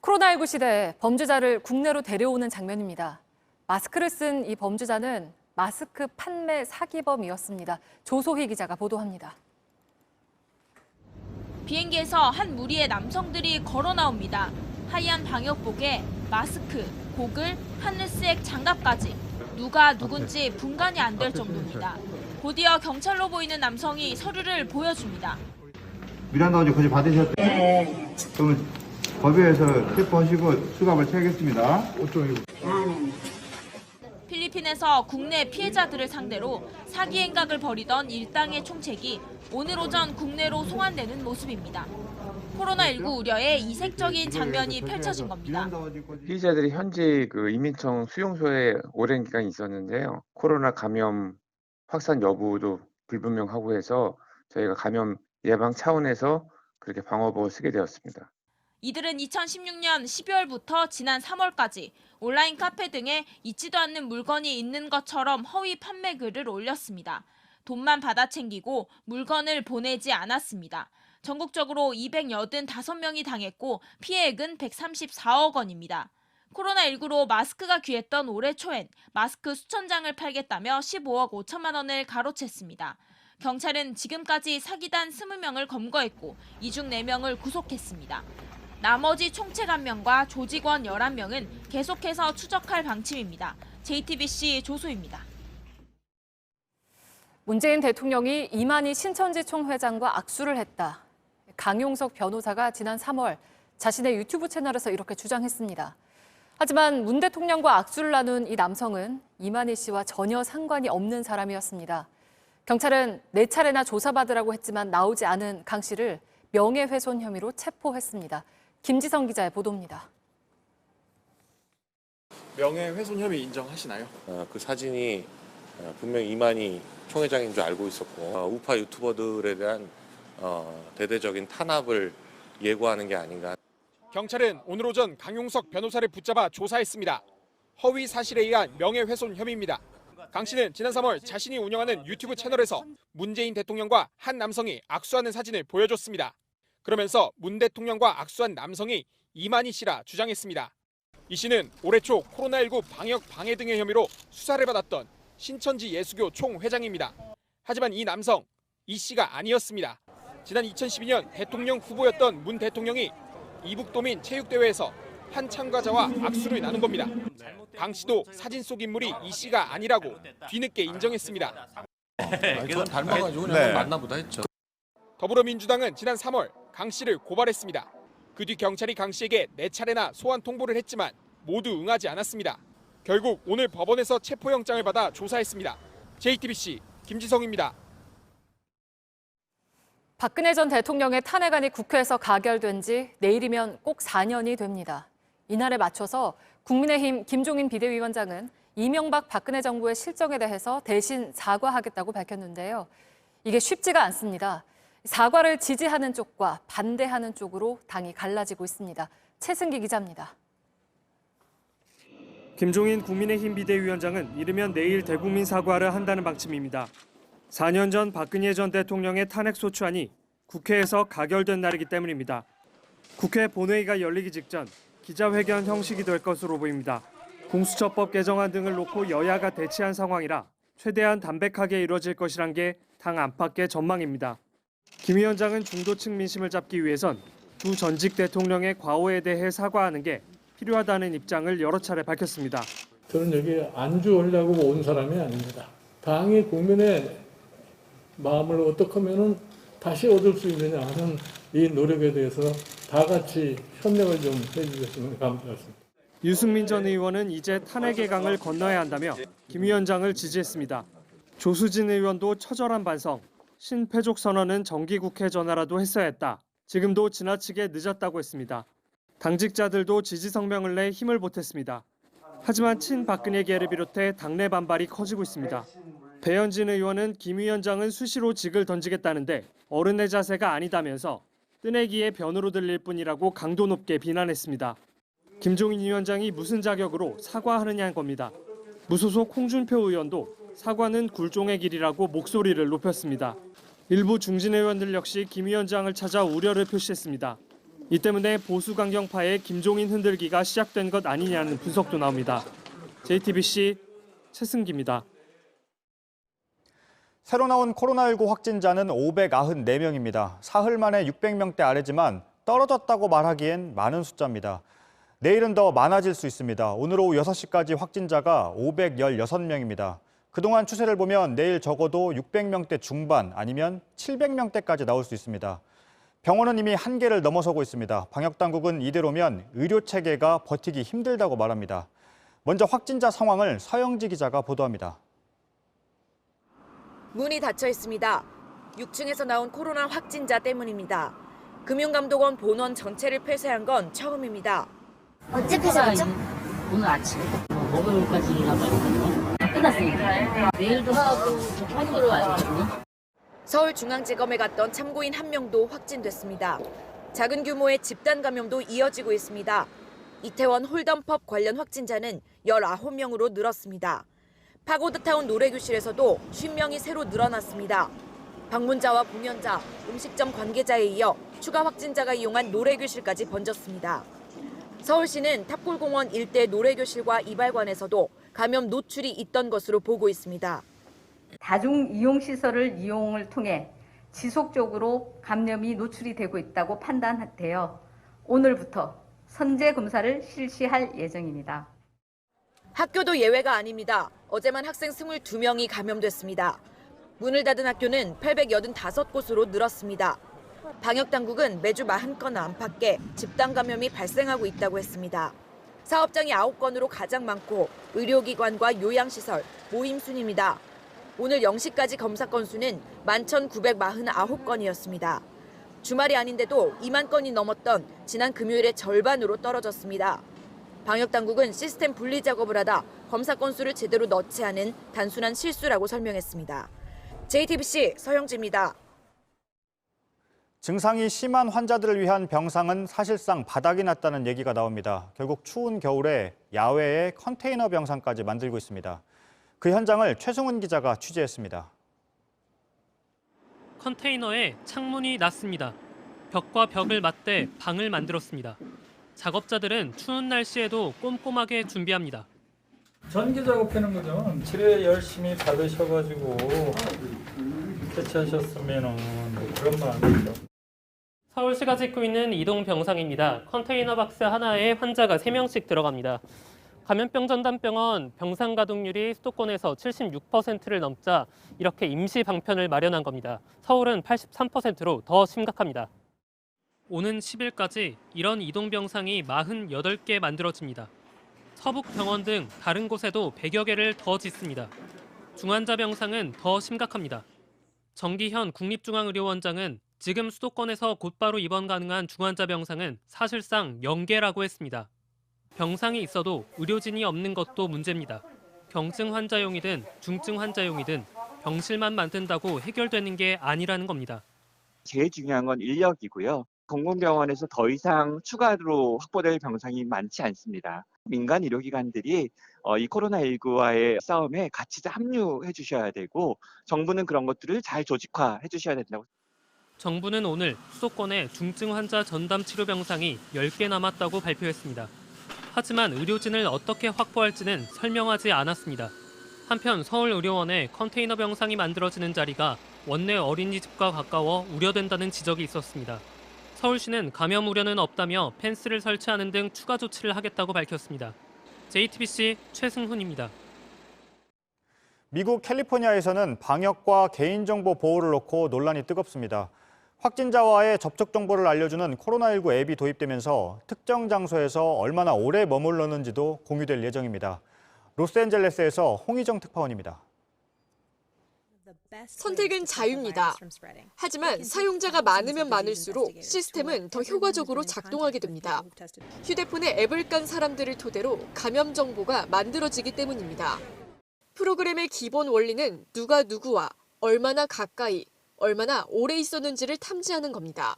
코로나19 시대에 범죄자를 국내로 데려오는 장면입니다. 마스크를 쓴 이 범죄자는 마스크 판매 사기범이었습니다. 조소희 기자가 보도합니다. 비행기에서 한 무리의 남성들이 걸어 나옵니다. 하얀 방역복에 마스크, 고글, 하늘색 장갑까지 누가 누군지 분간이 안 될 정도입니다. 곧이어 경찰로 보이는 남성이 서류를 보여줍니다. 미란다 원지 거지 받으셨대요? 네. 그러면 법위에서 체포하시고 수감을 처하겠습니다. 필리핀에서 국내 피해자들을 상대로 사기 행각을 벌이던 일당의 총책이 오늘 오전 국내로 송환되는 모습입니다. 코로나19 우려에 이색적인 장면이 펼쳐진 겁니다. 피의자들이 현재 이민청 수용소에 오랜 기간 있었는데요. 코로나 감염 확산 여부도 불분명하고 해서 저희가 감염 예방 차원에서 그렇게 방호복을 쓰게 되었습니다. 이들은 2016년 12월부터 지난 3월까지 온라인 카페 등에 있지도 않는 물건이 있는 것처럼 허위 판매 글을 올렸습니다. 돈만 받아 챙기고 물건을 보내지 않았습니다. 전국적으로 285명이 당했고 피해액은 134억 원입니다. 코로나19로 마스크가 귀했던 올해 초엔 마스크 수천 장을 팔겠다며 15억 5천만 원을 가로챘습니다. 경찰은 지금까지 사기단 20명을 검거했고 이 중 4명을 구속했습니다. 나머지 총책 1명과 조직원 11명은 계속해서 추적할 방침입니다. JTBC 조소입니다. 문재인 대통령이 이만희 신천지총 회장과 악수를 했다. 강용석 변호사가 지난 3월 자신의 유튜브 채널에서 이렇게 주장했습니다. 하지만 문 대통령과 악수를 나눈 이 남성은 이만희 씨와 전혀 상관이 없는 사람이었습니다. 경찰은 4차례나 조사받으라고 했지만 나오지 않은 강 씨를 명예훼손 혐의로 체포했습니다. 김지성 기자의 보도입니다. 명예훼손 혐의 인정하시나요? 그 사진이 분명히 이만희 총 회장인 줄 알고 있었고 우파 유튜버들에 대한 대대적인 탄압을 예고하는 게 아닌가. 경찰은 오늘 오전 강용석 변호사를 붙잡아 조사했습니다. 허위 사실에 의한 명예훼손 혐의입니다. 강 씨는 지난 3월 자신이 운영하는 유튜브 채널에서 문재인 대통령과 한 남성이 악수하는 사진을 보여줬습니다. 그러면서 문 대통령과 악수한 남성이 이만희 씨라 주장했습니다. 이 씨는 올해 초 코로나19 방역 방해 등의 혐의로 수사를 받았던 신천지 예수교 총회장입니다. 하지만 이 남성, 이 씨가 아니었습니다. 지난 2012년 대통령 후보였던 문 대통령이 이북도민 체육대회에서 한 참가자와 악수를 나눈 겁니다. 강 씨도 사진 속 인물이 이 씨가 아니라고 뒤늦게 인정했습니다. 전 닮아가지고 그냥 만나보다 했죠. 더불어민주당은 지난 3월 강 씨를 고발했습니다. 그 뒤 경찰이 강 씨에게 4차례나 소환 통보를 했지만 모두 응하지 않았습니다. 결국 오늘 법원에서 체포영장을 받아 조사했습니다. JTBC 김지성입니다. 박근혜 전 대통령의 탄핵안이 국회에서 가결된 지 내일이면 꼭 4년이 됩니다. 이날에 맞춰서 국민의힘 김종인 비대위원장은 이명박 박근혜 정부의 실정에 대해서 대신 사과하겠다고 밝혔는데요. 이게 쉽지가 않습니다. 사과를 지지하는 쪽과 반대하는 쪽으로 당이 갈라지고 있습니다. 최승기 기자입니다. 김종인 국민의힘 비대위원장은 이르면 내일 대국민 사과를 한다는 방침입니다. 4년 전 박근혜 전 대통령의 탄핵소추안이 국회에서 가결된 날이기 때문입니다. 국회 본회의가 열리기 직전 기자회견 형식이 될 것으로 보입니다. 공수처법 개정안 등을 놓고 여야가 대치한 상황이라 최대한 담백하게 이뤄질 것이란 게 당 안팎의 전망입니다. 김 위원장은 중도층 민심을 잡기 위해선 두 전직 대통령의 과오에 대해 사과하는 게 필요하다는 입장을 여러 차례 밝혔습니다. 저는 여기 안주하려고 온 사람이 아닙니다. 당이 국민의 마음을 어떻게 하면 다시 얻을 수 있느냐 하는 이 노력에 대해서 다 같이 협력을 좀 해주셨으면 감사하겠습니다. 유승민 전 의원은 이제 탄핵의 강을 건너야 한다며 김 위원장을 지지했습니다. 조수진 의원도 처절한 반성, 신패족 선언은 정기국회 전화라도 했어야 했다. 지금도 지나치게 늦었다고 했습니다. 당직자들도 지지 성명을 내 힘을 보탰습니다. 하지만 친박근혜계를 비롯해 당내 반발이 커지고 있습니다. 배현진 의원은 김 위원장은 수시로 직을 던지겠다는데 어른의 자세가 아니다면서 뜨내기의 변으로 들릴 뿐이라고 강도 높게 비난했습니다. 김종인 위원장이 무슨 자격으로 사과하느냐는 겁니다. 무소속 홍준표 의원도 사과는 굴종의 길이라고 목소리를 높였습니다. 일부 중진 의원들 역시 김 위원장을 찾아 우려를 표시했습니다. 이 때문에 보수 강경파의 김종인 흔들기가 시작된 것 아니냐는 분석도 나옵니다. JTBC 최승기입니다. 새로 나온 코로나19 확진자는 594명입니다. 사흘 만에 600명대 아래지만 떨어졌다고 말하기엔 많은 숫자입니다. 내일은 더 많아질 수 있습니다. 오늘 오후 6시까지 확진자가 516명입니다. 그동안 추세를 보면 내일 적어도 600명대 중반 아니면 700명대까지 나올 수 있습니다. 병원은 이미 한계를 넘어서고 있습니다. 방역당국은 이대로면 의료체계가 버티기 힘들다고 말합니다. 먼저 확진자 상황을 서영지 기자가 보도합니다. 문이 닫혀 있습니다. 6층에서 나온 코로나 확진자 때문입니다. 금융감독원 본원 전체를 폐쇄한 건 처음입니다. 언제 폐쇄했죠? 오늘 아침. 목요일까지 일하고 있거든요. 끝났으니까. 내일도 하고 하는 걸로 알고 있거든요. 서울중앙지검에 갔던 참고인 1명도 확진됐습니다. 작은 규모의 집단 감염도 이어지고 있습니다. 이태원 홀덤펍 관련 확진자는 19명으로 늘었습니다. 파고드타운 노래교실에서도 50명이 새로 늘어났습니다. 방문자와 공연자, 음식점 관계자에 이어 추가 확진자가 이용한 노래교실까지 번졌습니다. 서울시는 탑골공원 일대 노래교실과 이발관에서도 감염 노출이 있던 것으로 보고 있습니다. 다중이용시설을 이용을 통해 지속적으로 감염이 노출이 되고 있다고 판단되어 오늘부터 선제 검사를 실시할 예정입니다. 학교도 예외가 아닙니다. 어제만 학생 22명이 감염됐습니다. 문을 닫은 학교는 885곳으로 늘었습니다. 방역당국은 매주 40건 안팎의 집단 감염이 발생하고 있다고 했습니다. 사업장이 9건으로 가장 많고 의료기관과 요양시설, 모임 순입니다. 오늘 0시까지 검사 건수는 11,949건이었습니다. 주말이 아닌데도 2만 건이 넘었던 지난 금요일의 절반으로 떨어졌습니다. 방역당국은 시스템 분리 작업을 하다 검사 건수를 제대로 넣지 않은 단순한 실수라고 설명했습니다. JTBC 서영지입니다. 증상이 심한 환자들을 위한 병상은 사실상 바닥이 났다는 얘기가 나옵니다. 결국 추운 겨울에 야외에 컨테이너 병상까지 만들고 있습니다. 그 현장을 최승훈 기자가 취재했습니다. 컨테이너에 창문이 났습니다. 벽과 벽을 맞대 방을 만들었습니다. 작업자들은 추운 날씨에도 꼼꼼하게 준비합니다. 전기 작업하는 거죠. 치료 열심히 받으셔가지고 캐치하셨으면 그런 말 아니죠. 서울시가 짓고 있는 이동 병상입니다. 컨테이너 박스 하나에 환자가 3명씩 들어갑니다. 감염병 전담병원 병상 가동률이 수도권에서 76%를 넘자 이렇게 임시 방편을 마련한 겁니다. 서울은 83%로 더 심각합니다. 오는 10일까지 이런 이동 병상이 48개 만들어집니다. 서북병원 등 다른 곳에도 100여 개를 더 짓습니다. 중환자 병상은 더 심각합니다. 정기현 국립중앙의료원장은 지금 수도권에서 곧바로 입원 가능한 중환자 병상은 사실상 0개라고 했습니다. 병상이 있어도 의료진이 없는 것도 문제입니다. 경증 환자용이든 중증 환자용이든 병실만 만든다고 해결되는 게 아니라는 겁니다. 제일 중요한 건 인력이고요. 공공병원에서 더 이상 추가로 확보될 병상이 많지 않습니다. 민간 의료기관들이 이 코로나19와의 싸움에 같이 합류해 주셔야 되고 정부는 그런 것들을 잘 조직화해 주셔야 된다고. 정부는 오늘 수도권에 중증 환자 전담 치료 병상이 10개 남았다고 발표했습니다. 하지만 의료진을 어떻게 확보할지는 설명하지 않았습니다. 한편 서울의료원에 컨테이너 병상이 만들어지는 자리가 원내 어린이집과 가까워 우려된다는 지적이 있었습니다. 서울시는 감염 우려는 없다며 펜스를 설치하는 등 추가 조치를 하겠다고 밝혔습니다. JTBC 최승훈입니다. 미국 캘리포니아에서는 방역과 개인정보 보호를 놓고 논란이 뜨겁습니다. 확진자와의 접촉 정보를 알려주는 코로나19 앱이 도입되면서 특정 장소에서 얼마나 오래 머물렀는지도 공유될 예정입니다. 로스앤젤레스에서 홍희정 특파원입니다. 선택은 자유입니다. 하지만 사용자가 많으면 많을수록 시스템은 더 효과적으로 작동하게 됩니다. 휴대폰에 앱을 깐 사람들을 토대로 감염 정보가 만들어지기 때문입니다. 프로그램의 기본 원리는 누가 누구와 얼마나 가까이, 얼마나 오래 있었는지를 탐지하는 겁니다.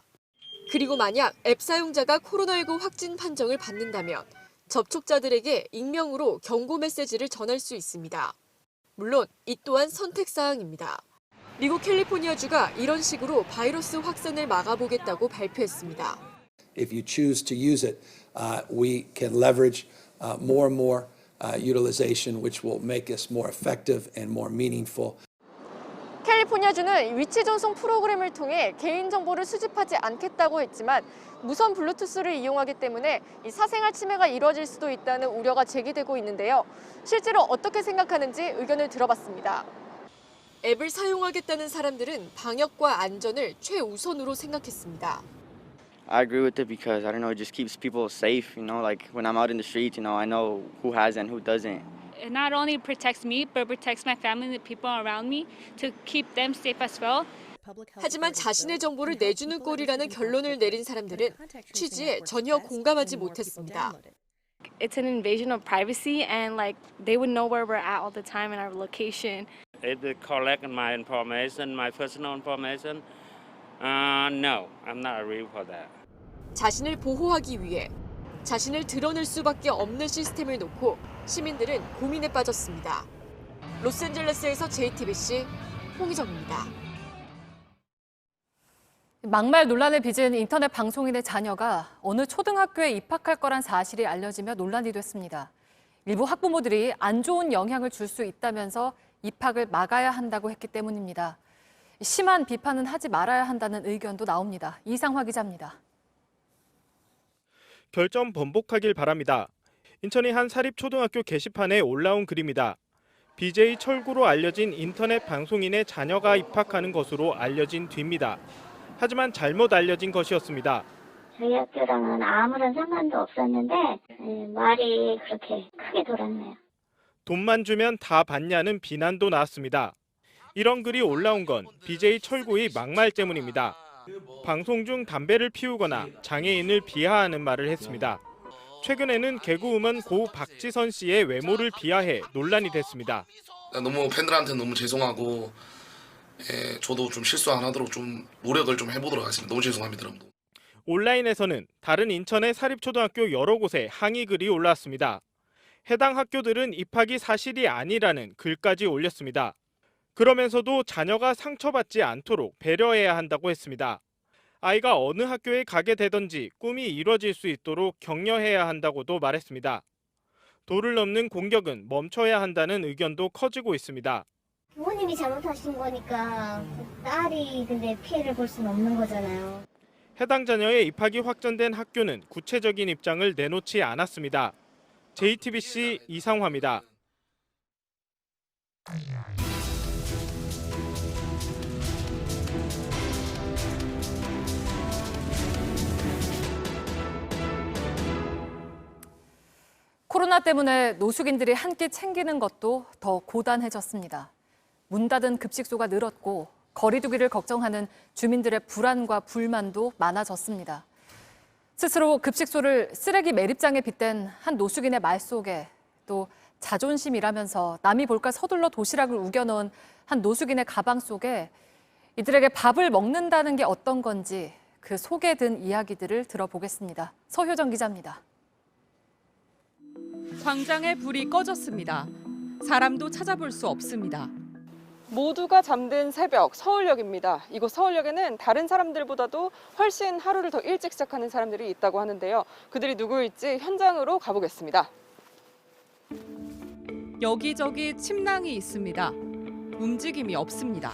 그리고 만약 앱 사용자가 코로나19 확진 판정을 받는다면 접촉자들에게 익명으로 경고 메시지를 전할 수 있습니다. 물론 이 또한 선택사항입니다. 미국 캘리포니아주가 이런 식으로 바이러스 확산을 막아보겠다고 발표했습니다. If you choose to use it, we can leverage more and more utilization, which will make us more effective and more meaningful. 캘리포니아주는 위치 전송 프로그램을 통해 개인정보를 수집하지 않겠다고 했지만 무선 블루투스를 이용하기 때문에 이 사생활 침해가 이뤄질 수도 있다는 우려가 제기되고 있는데요. 실제로 어떻게 생각하는지 의견을 들어봤습니다. 앱을 사용하겠다는 사람들은 방역과 안전을 최우선으로 생각했습니다. I agree with it because I don't know, it just keeps people safe, you know, like when I'm out in the streets, you know, I know who has and who doesn't. It not only protects me, but protects my family and the people around me to keep them safe as well. 하지만 자신의 정보를 내주는 꼴이라는 결론을 내린 사람들은 취지에 전혀 공감하지 못했습니다. It's an invasion of privacy and like they would know where we're at all the time and our location. it collect my information, my personal information. No, I'm not agree for that. 자신을 보호하기 위해 자신을 드러낼 수밖에 없는 시스템을 놓고 시민들은 고민에 빠졌습니다. 로스앤젤레스에서 JTBC 홍희정입니다. 막말 논란을 빚은 인터넷 방송인의 자녀가 어느 초등학교에 입학할 거란 사실이 알려지며 논란이 됐습니다. 일부 학부모들이 안 좋은 영향을 줄 수 있다면서 입학을 막아야 한다고 했기 때문입니다. 심한 비판은 하지 말아야 한다는 의견도 나옵니다. 이상화 기자입니다. 결점 번복하길 바랍니다. 인천의 한 사립초등학교 게시판에 올라온 글입니다. BJ 철구로 알려진 인터넷 방송인의 자녀가 입학하는 것으로 알려진 뒤입니다. 하지만 잘못 알려진 것이었습니다. 저희 학교랑은 아무런 상관도 없었는데 말이 그렇게 크게 돌았네요. 돈만 주면 다 받냐는 비난도 나왔습니다. 이런 글이 올라온 건 BJ 철구의 막말 때문입니다. 방송 중 담배를 피우거나 장애인을 비하하는 말을 했습니다. 최근에는 개그우먼 고 박지선 씨의 외모를 비하해 논란이 됐습니다. 너무 팬들한테 너무 죄송하고 저도 좀 실수 안 하도록 좀 노력을 좀 해보도록 하겠습니다. 너무 죄송합니다. 여러분. 온라인에서는 다른 인천의 사립초등학교 여러 곳에 항의 글이 올라왔습니다. 해당 학교들은 입학이 사실이 아니라는 글까지 올렸습니다. 그러면서도 자녀가 상처받지 않도록 배려해야 한다고 했습니다. 아이가 어느 학교에 가게 되든지 꿈이 이뤄질 수 있도록 격려해야 한다고도 말했습니다. 도를 넘는 공격은 멈춰야 한다는 의견도 커지고 있습니다. 부모님이 잘못하신 거니까 딸이 근데 피해를 볼 수는 없는 거잖아요. 해당 자녀의 입학이 확정된 학교는 구체적인 입장을 내놓지 않았습니다. JTBC 이상화입니다. 코로나 때문에 노숙인들이 한 끼 챙기는 것도 더 고단해졌습니다. 문 닫은 급식소가 늘었고 거리두기를 걱정하는 주민들의 불안과 불만도 많아졌습니다. 스스로 급식소를 쓰레기 매립장에 빗댄 한 노숙인의 말 속에 또 자존심이라면서 남이 볼까 서둘러 도시락을 우겨넣은 한 노숙인의 가방 속에 이들에게 밥을 먹는다는 게 어떤 건지 그 속에 든 이야기들을 들어보겠습니다. 서효정 기자입니다. 광장에 불이 꺼졌습니다. 사람도 찾아볼 수 없습니다. 모두가 잠든 새벽 서울역입니다. 이곳 서울역에는 다른 사람들보다도 훨씬 하루를 더 일찍 시작하는 사람들이 있다고 하는데요. 그들이 누구일지 현장으로 가보겠습니다. 여기저기 침낭이 있습니다. 움직임이 없습니다.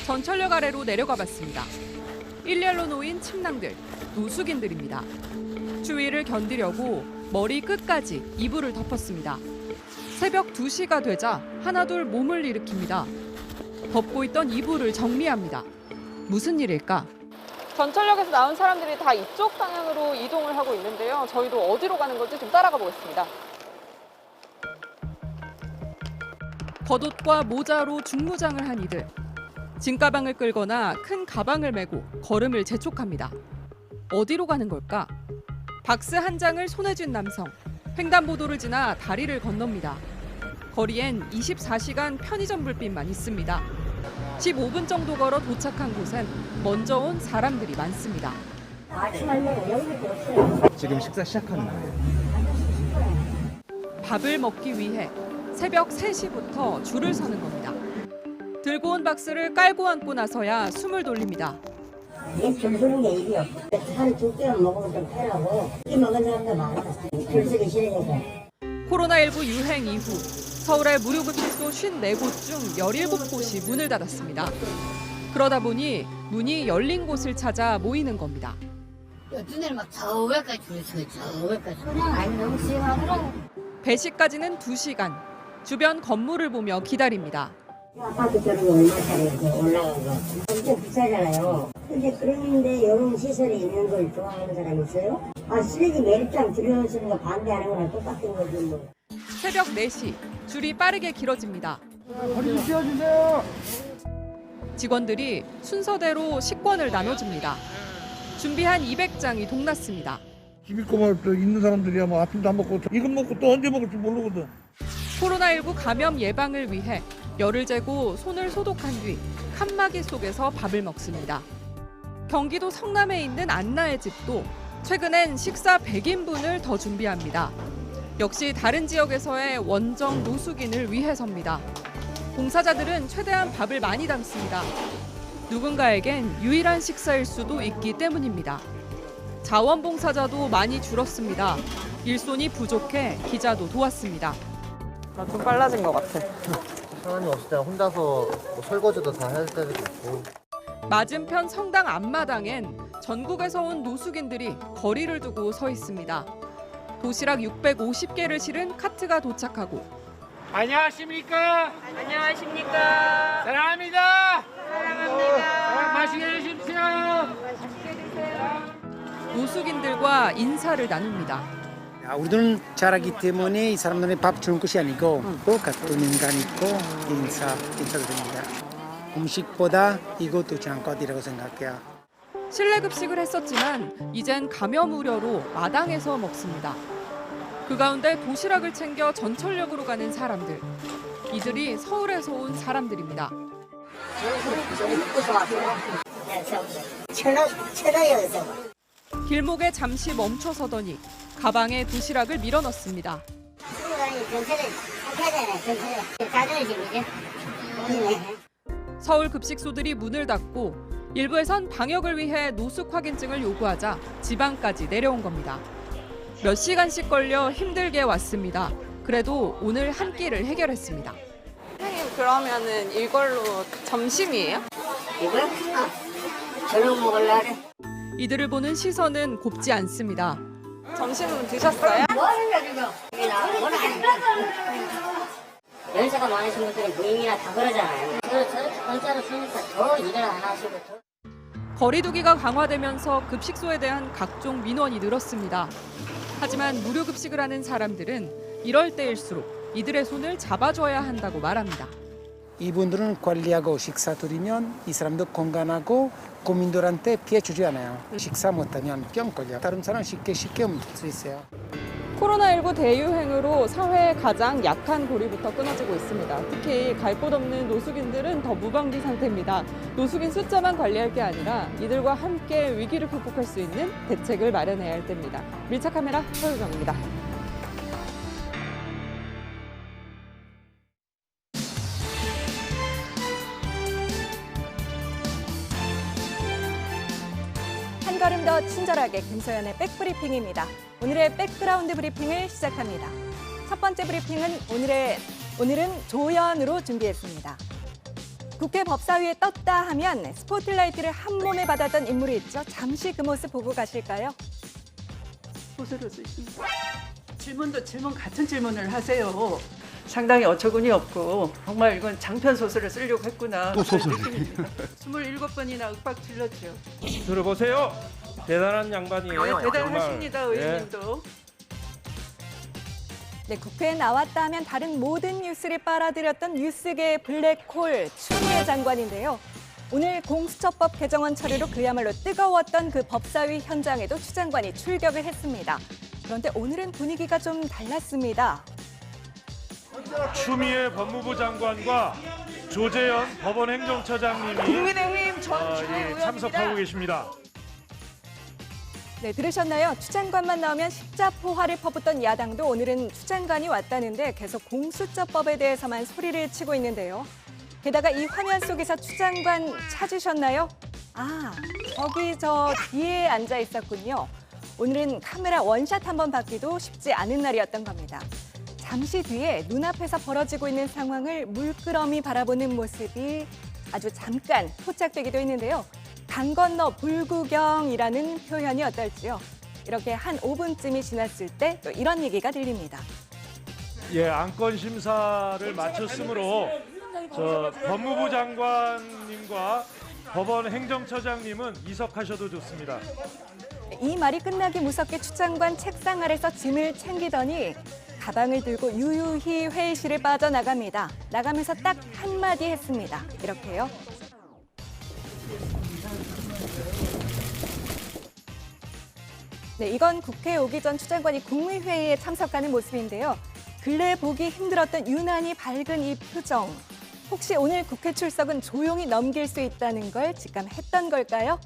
전철역 아래로 내려가 봤습니다. 일렬로 놓인 침낭들, 노숙인들입니다. 추위를 견디려고 머리 끝까지 이불을 덮었습니다. 새벽 2시가 되자 하나둘 몸을 일으킵니다. 덮고 있던 이불을 정리합니다. 무슨 일일까? 전철역에서 나온 사람들이 다 이쪽 방향으로 이동을 하고 있는데요. 저희도 어디로 가는 건지 좀 따라가 보겠습니다. 겉옷과 모자로 중무장을 한 이들. 짐가방을 끌거나 큰 가방을 메고 걸음을 재촉합니다. 어디로 가는 걸까? 박스 한 장을 손에 쥔 남성. 횡단보도를 지나 다리를 건넙니다. 거리엔 24시간 편의점 불빛만 있습니다. 15분 정도 걸어 도착한 곳엔 먼저 온 사람들이 많습니다. 지금 식사 시작하는 거예요. 밥을 먹기 위해 새벽 3시부터 줄을 서는 겁니다. 들고 온 박스를 깔고 앉고 나서야 숨을 돌립니다. 줄 서는 게 일이요. 한 2끼만 먹으면 좀 편하고 이 먹은 사람도 많아. 줄 서기 싫으니까. 코로나19 유행 이후 서울의 무료 급식소 54곳 중 17곳이 문을 닫았습니다. 그러다 보니 문이 열린 곳을 찾아 모이는 겁니다. 요즘에는 막 저 외까지 줄을 서요. 저 외까지. 그냥 아니 너무 심하더라고. 배식까지는 2시간. 주변 건물을 보며 기다립니다. 아파트 들어가 얼마짜리 올라간 거. 엄청 비싸잖아요. 근데 그런데 이런 시설이 있는 걸 좋아하는 사람 있어요? 쓰레기 매립장 들여놓는 거 반대하는 거랑 똑같은 거지 뭐. 새벽 4시, 줄이 빠르게 길어집니다. 허리 좀 펴주세요. 직원들이 순서대로 식권을 나눠줍니다. 준비한 200장이 동났습니다. 집있고 있는 사람들이야 뭐 아침도 안 먹고 이건 먹고 또 언제 먹을지 모르거든. 코로나19 감염 예방을 위해 열을 재고 손을 소독한 뒤 칸막이 속에서 밥을 먹습니다. 경기도 성남에 있는 안나의 집도 최근엔 식사 100인분을 더 준비합니다. 역시 다른 지역에서의 원정 노숙인을 위해서입니다. 봉사자들은 최대한 밥을 많이 담습니다. 누군가에겐 유일한 식사일 수도 있기 때문입니다. 자원봉사자도 많이 줄었습니다. 일손이 부족해 기자도 도왔습니다. 좀 빨라진 것 같아. 사람이 없을 때 혼자서 뭐 설거지도 다 할 때도 있고. 맞은편 성당 앞마당엔 전국에서 온 노숙인들이 거리를 두고 서 있습니다. 도시락 650개를 실은 카트가 도착하고 안녕하십니까? 안녕하십니까? 사랑합니다. 사랑합니다. 맛있게 드십시오. 노숙인들과 인사를 나눕니다. 우리들은 잘하기 때문에 이 사람들이 밥 주는 것이 아니고 같은 인간 있고 인사드립니다. 음식보다 이것도 중요한 것이라고 생각해요. 실내 급식을 했었지만 이젠 감염 우려로 마당에서 먹습니다. 그 가운데 도시락을 챙겨 전철역으로 가는 사람들. 이들이 서울에서 온 사람들입니다. 길목에 잠시 멈춰서더니 가방에 도시락을 밀어 넣습니다. 서울 급식소들이 문을 닫고 일부에선 방역을 위해 노숙 확인증을 요구하자 지방까지 내려온 겁니다. 몇 시간씩 걸려 힘들게 왔습니다. 그래도 오늘 한 끼를 해결했습니다. 선생님 그러면은 이걸로 점심이에요? 이거요? 저녁 먹으려고. 이들을 보는 시선은 곱지 않습니다. 점심은 드셨어요? 뭐 하는 거야 지금? 연세가 많으신 분들은 모임이나 다 그러잖아요. 저렇게 공짜로 쓰니까 더 일을 안 하시고 더. 거리두기가 강화되면서 급식소에 대한 각종 민원이 늘었습니다. 하지만 무료 급식을 하는 사람들은 이럴 때일수록 이들의 손을 잡아줘야 한다고 말합니다. 이분들은 관리하고 식사 드리면 이 사람도 건강하고 국민들한테 피해 주지 않아요. 식사 못하면 병 걸려. 다른 사람 쉽게 옮길 수 있어요. 코로나19 대유행으로 사회의 가장 약한 고리부터 끊어지고 있습니다. 특히 갈 곳 없는 노숙인들은 더 무방비 상태입니다. 노숙인 숫자만 관리할 게 아니라 이들과 함께 위기를 극복할 수 있는 대책을 마련해야 할 때입니다. 밀착 카메라 서유정입니다. 한 걸음 더 친절하게 김소연의 백브리핑입니다. 오늘의 백그라운드 브리핑을 시작합니다. 첫 번째 브리핑은 오늘은 조연으로 준비했습니다. 국회 법사위에 떴다 하면 스포트라이트를 한 몸에 받았던 인물이 있죠. 잠시 그 모습 보고 가실까요? 소설을 쓰십니다. 질문도 같은 질문을 하세요. 상당히 어처구니 없고 정말 이건 장편 소설을 쓰려고 했구나. 또 소설. 27번이나 윽박 질렀죠. 들어보세요. 대단한 양반이에요. 네, 대단하십니다, 정말. 의원님도. 네, 국회에 나왔다 하면 다른 모든 뉴스를 빨아들였던 뉴스계의 블랙홀 추미애 장관인데요. 오늘 공수처법 개정안 처리로 그야말로 뜨거웠던 그 법사위 현장에도 추 장관이 출격을 했습니다. 그런데 오늘은 분위기가 좀 달랐습니다. 추미애 법무부 장관과 조재현 법원행정처장님이 국민의힘 전 참석하고 계십니다. 네, 들으셨나요? 추 장관만 나오면 십자포화를 퍼붓던 야당도 오늘은 추 장관이 왔다는데 계속 공수처법에 대해서만 소리를 치고 있는데요. 게다가 이 화면 속에서 추 장관 찾으셨나요? 아, 저기 저 뒤에 앉아 있었군요. 오늘은 카메라 원샷 한번 받기도 쉽지 않은 날이었던 겁니다. 잠시 뒤에 눈앞에서 벌어지고 있는 상황을 물끄러미 바라보는 모습이 아주 잠깐 포착되기도 했는데요. 강 건너 불구경이라는 표현이 어떨지요? 이렇게 한 5분쯤이 지났을 때 또 이런 얘기가 들립니다. 예, 안건 심사를 마쳤으므로 저 법무부 장관님과 법원 행정처장님은 이석하셔도 좋습니다. 이 말이 끝나기 무섭게 추 장관 책상 아래서 짐을 챙기더니 가방을 들고 유유히 회의실을 빠져나갑니다. 나가면서 딱 한마디 했습니다. 이렇게요. 네, 이건 국회에 오기 전 추 장관이 국무회의에 참석하는 모습인데요. 근래 보기 힘들었던 유난히 밝은 이 표정. 혹시 오늘 국회 출석은 조용히 넘길 수 있다는 걸 직감했던 걸까요?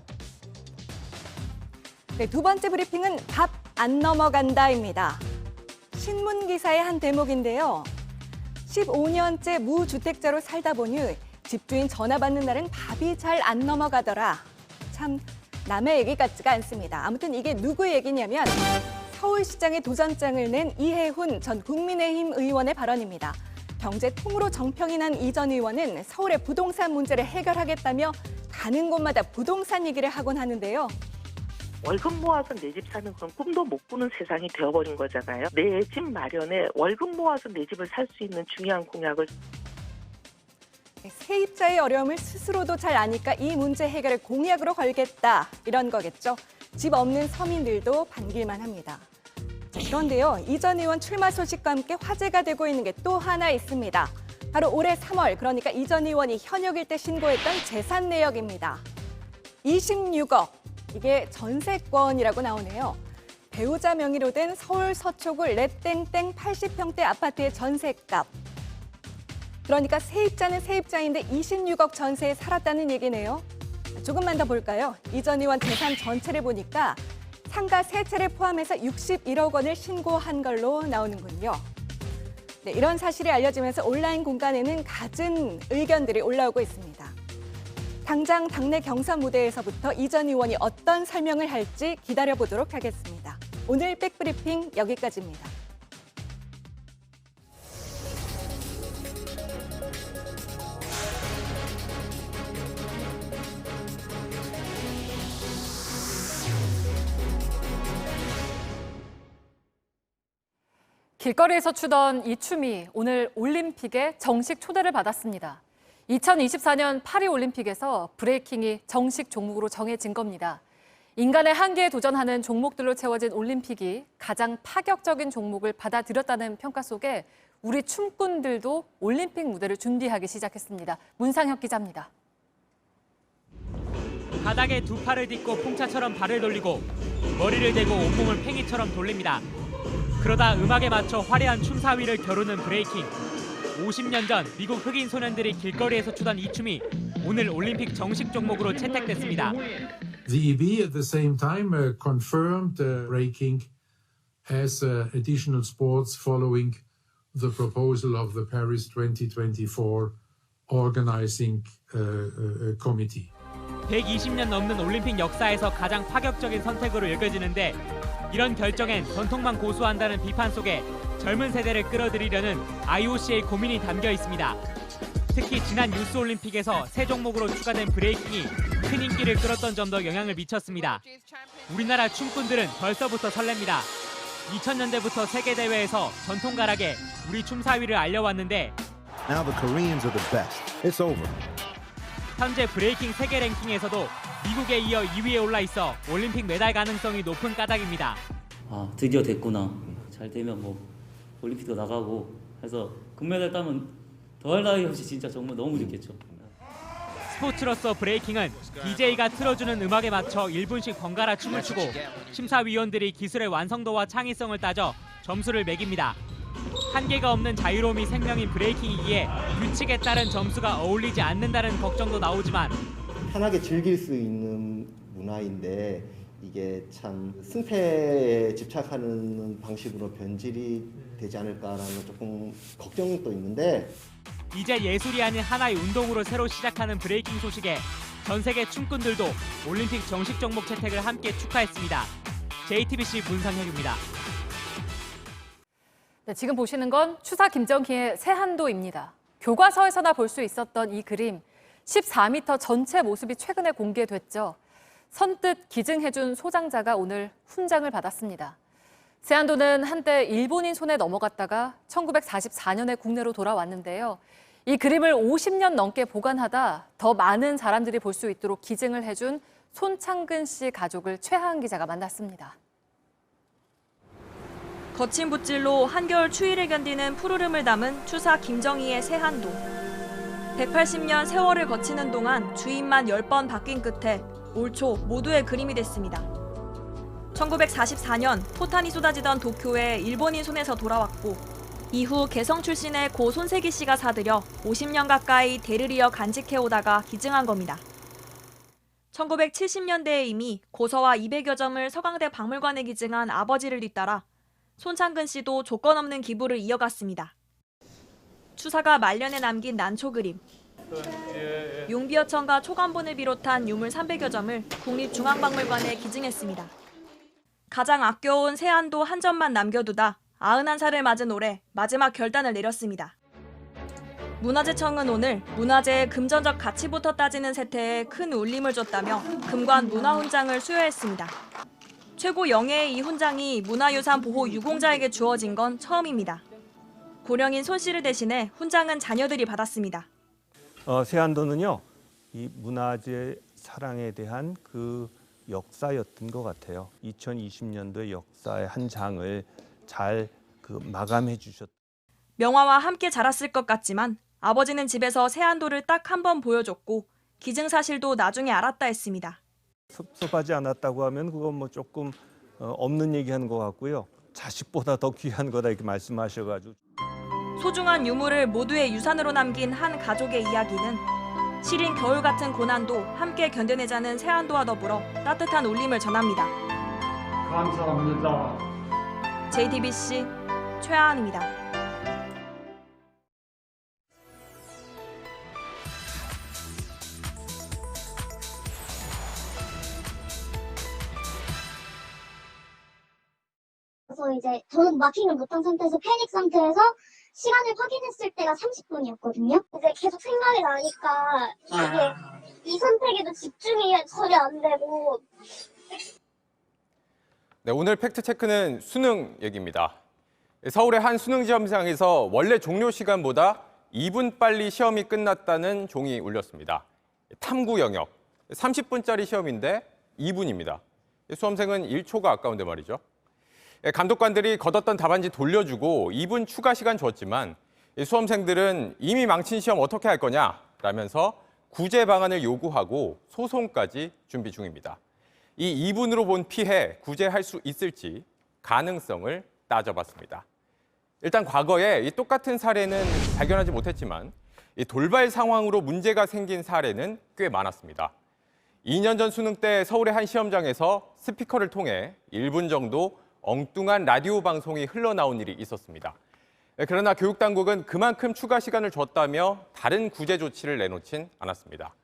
네, 두 번째 브리핑은 밥 안 넘어간다입니다. 신문 기사의 한 대목인데요. 15년째 무주택자로 살다 보니 집주인 전화 받는 날은 밥이 잘 안 넘어가더라. 참 남의 얘기 같지가 않습니다. 아무튼 이게 누구 얘기냐면 서울시장에 도전장을 낸 이해훈 전 국민의힘 의원의 발언입니다. 경제 통으로 정평이 난 이 전 의원은 서울의 부동산 문제를 해결하겠다며 가는 곳마다 부동산 얘기를 하곤 하는데요. 월급 모아서 내 집 사는 건 꿈도 못 꾸는 세상이 되어버린 거잖아요. 내 집 마련에 월급 모아서 내 집을 살 수 있는 중요한 공약을. 세입자의 어려움을 스스로도 잘 아니까 이 문제 해결을 공약으로 걸겠다 이런 거겠죠. 집 없는 서민들도 반길만 합니다. 자, 그런데요. 이 전 의원 출마 소식과 함께 화제가 되고 있는 게 또 하나 있습니다. 바로 올해 3월 그러니까 이 전 의원이 현역일 때 신고했던 재산 내역입니다. 26억. 이게 전세권이라고 나오네요. 배우자 명의로 된 서울 서초구 레땡땡 80평대 아파트의 전세값. 그러니까 세입자는 세입자인데 26억 전세에 살았다는 얘기네요. 조금만 더 볼까요? 이 전 의원 재산 전체를 보니까 상가 세 채를 포함해서 61억 원을 신고한 걸로 나오는군요. 네, 이런 사실이 알려지면서 온라인 공간에는 갖은 의견들이 올라오고 있습니다. 당장 당내 경선 무대에서부터 이 전 의원이 어떤 설명을 할지 기다려보도록 하겠습니다. 오늘 백브리핑 여기까지입니다. 길거리에서 추던 이 춤이 오늘 올림픽에 정식 초대를 받았습니다. 2024년 파리올림픽에서 브레이킹이 정식 종목으로 정해진 겁니다. 인간의 한계에 도전하는 종목들로 채워진 올림픽이 가장 파격적인 종목을 받아들였다는 평가 속에 우리 춤꾼들도 올림픽 무대를 준비하기 시작했습니다. 문상혁 기자입니다. 바닥에 두 팔을 딛고 풍차처럼 발을 돌리고 머리를 대고 온몸을 팽이처럼 돌립니다. 그러다 음악에 맞춰 화려한 춤사위를 겨루는 브레이킹. 50년 전 미국 흑인 소년들이 길거리에서 추던 이 춤이 오늘 올림픽 정식 종목으로 채택됐습니다. The EB at the same time confirmed breaking as additional sports following the proposal of the Paris 2024 organizing committee. 120년 넘는 올림픽 역사에서 가장 파격적인 선택으로 여겨지는데 이런 결정엔 전통만 고수한다는 비판 속에 젊은 세대를 끌어들이려는 IOC의 고민이 담겨 있습니다. 특히 지난 유스올림픽에서 새 종목으로 추가된 브레이킹이 큰 인기를 끌었던 점도 영향을 미쳤습니다. 우리나라 춤꾼들은 벌써부터 설렙니다. 2000년대부터 세계대회에서 전통가락에 우리 춤사위를 알려왔는데 Now the Koreans are the best. It's over. 현재 브레이킹 세계 랭킹에서도 미국에 이어 2위에 올라 있어 올림픽 메달 가능성이 높은 까닭입니다. 아, 드디어 됐구나. 잘 되면 뭐 올림픽도 나가고 해서 금메달 따면 더할 나위 없이 진짜 정말 너무 좋겠죠. 스포츠로서 브레이킹은 DJ가 틀어주는 음악에 맞춰 1분씩 번갈아 춤을 추고 심사위원들이 기술의 완성도와 창의성을 따져 점수를 매깁니다. 한계가 없는 자유로움이 생명인 브레이킹이기에 규칙에 따른 점수가 어울리지 않는다는 걱정도 나오지만 편하게 즐길 수 있는 문화인데 이게 참 승패에 집착하는 방식으로 변질이 되지 않을까라는 조금 걱정도 있는데 이제 예술이 아닌 하나의 운동으로 새로 시작하는 브레이킹 소식에 전 세계 춤꾼들도 올림픽 정식 종목 채택을 함께 축하했습니다. JTBC 문상혁입니다. 네, 지금 보시는 건 추사 김정희의 새한도입니다. 교과서에서나 볼 수 있었던 이 그림, 14m 전체 모습이 최근에 공개됐죠. 선뜻 기증해준 소장자가 오늘 훈장을 받았습니다. 새한도는 한때 일본인 손에 넘어갔다가 1944년에 국내로 돌아왔는데요. 이 그림을 50년 넘게 보관하다 더 많은 사람들이 볼 수 있도록 기증을 해준 손창근 씨 가족을 최하은 기자가 만났습니다. 거친 붓질로 한겨울 추위를 견디는 푸르름을 담은 추사 김정희의 새한도. 180년 세월을 거치는 동안 주인만 10번 바뀐 끝에 올 초 모두의 그림이 됐습니다. 1944년 포탄이 쏟아지던 도쿄에 일본인 손에서 돌아왔고 이후 개성 출신의 고 손세기 씨가 사들여 50년 가까이 대를 이어 간직해오다가 기증한 겁니다. 1970년대에 이미 고서와 200여 점을 서강대 박물관에 기증한 아버지를 뒤따라 손창근 씨도 조건 없는 기부를 이어갔습니다. 추사가 말년에 남긴 난초 그림, 용비어천과 초간본을 비롯한 유물 300여 점을 국립중앙박물관에 기증했습니다. 가장 아껴온 세안도 한 점만 남겨두다 91살을 맞은 올해 마지막 결단을 내렸습니다. 문화재청은 오늘 문화재의 금전적 가치부터 따지는 세태에 큰 울림을 줬다며 금관 문화훈장을 수여했습니다. 최고 영예의 이 훈장이 문화유산 보호 유공자에게 주어진 건 처음입니다. 고령인 손 씨를 대신해 훈장은 자녀들이 받았습니다. 세안도는요, 이 문화재 사랑에 대한 그 역사였던 것 같아요. 2020년도의 역사의 한 장을 잘 마감해 주셨다. 명화와 함께 자랐을 것 같지만 아버지는 집에서 세안도를 딱 한 번 보여줬고 기증 사실도 나중에 알았다 했습니다. 섭섭하지 않았다고 하면 그건 뭐 조금 없는 얘기하는 것 같고요. 자식보다 더 귀한 거다 이렇게 말씀하셔가지고. 소중한 유물을 모두의 유산으로 남긴 한 가족의 이야기는 시린 겨울 같은 고난도 함께 견뎌내자는 세안도와 더불어 따뜻한 울림을 전합니다. 감사합니다. JTBC 최하은입니다. 그래서 이제 저는 마킹을 못한 상태에서 패닉 상태에서 시간을 확인했을 때가 30분이었거든요. 이제 계속 생각이 나니까 이게 이 선택에도 집중이 전혀 안 되고. 네, 오늘 팩트체크는 수능 얘기입니다. 서울의 한 수능 시험장에서 원래 종료 시간보다 2분 빨리 시험이 끝났다는 종이 울렸습니다. 탐구 영역, 30분짜리 시험인데 2분입니다. 수험생은 1초가 아까운데 말이죠. 감독관들이 걷었던 답안지 돌려주고 2분 추가 시간 줬지만 수험생들은 이미 망친 시험 어떻게 할 거냐 라면서 구제 방안을 요구하고 소송까지 준비 중입니다. 이 2분으로 본 피해 구제할 수 있을지 가능성을 따져봤습니다. 일단 과거에 이 똑같은 사례는 발견하지 못했지만 이 돌발 상황으로 문제가 생긴 사례는 꽤 많았습니다. 2년 전 수능 때 서울의 한 시험장에서 스피커를 통해 1분 정도 엉뚱한 라디오 방송이 흘러나온 일이 있었습니다. 그러나 교육당국은 그만큼 추가 시간을 줬다며 다른 구제 조치를 내놓진 않았습니다.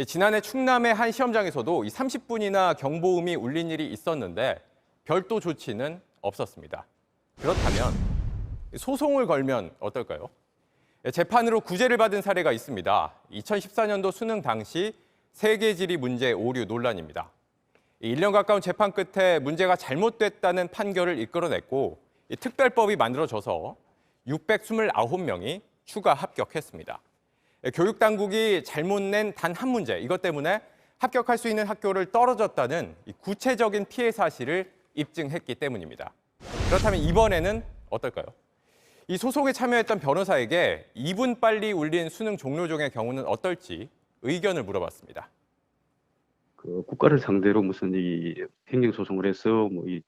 지난해 충남의 한 시험장에서도 30분이나 경보음이 울린 일이 있었는데 별도 조치는 없었습니다. 그렇다면 소송을 걸면 어떨까요? 재판으로 구제를 받은 사례가 있습니다. 2014년도 수능 당시 세계지리 문제 오류 논란입니다. 1년 가까운 재판 끝에 문제가 잘못됐다는 판결을 이끌어냈고 특별법이 만들어져서 629명이 추가 합격했습니다. 교육당국이 잘못 낸 단 한 문제, 이것 때문에 합격할 수 있는 학교를 떨어졌다는 구체적인 피해 사실을 입증했기 때문입니다. 그렇다면 이번에는 어떨까요? 이 소송에 참여했던 변호사에게 2분 빨리 울린 수능 종료종의 경우는 어떨지 의견을 물어봤습니다. 국가를 상대로 무슨 이 행정소송을 해서 뭐 이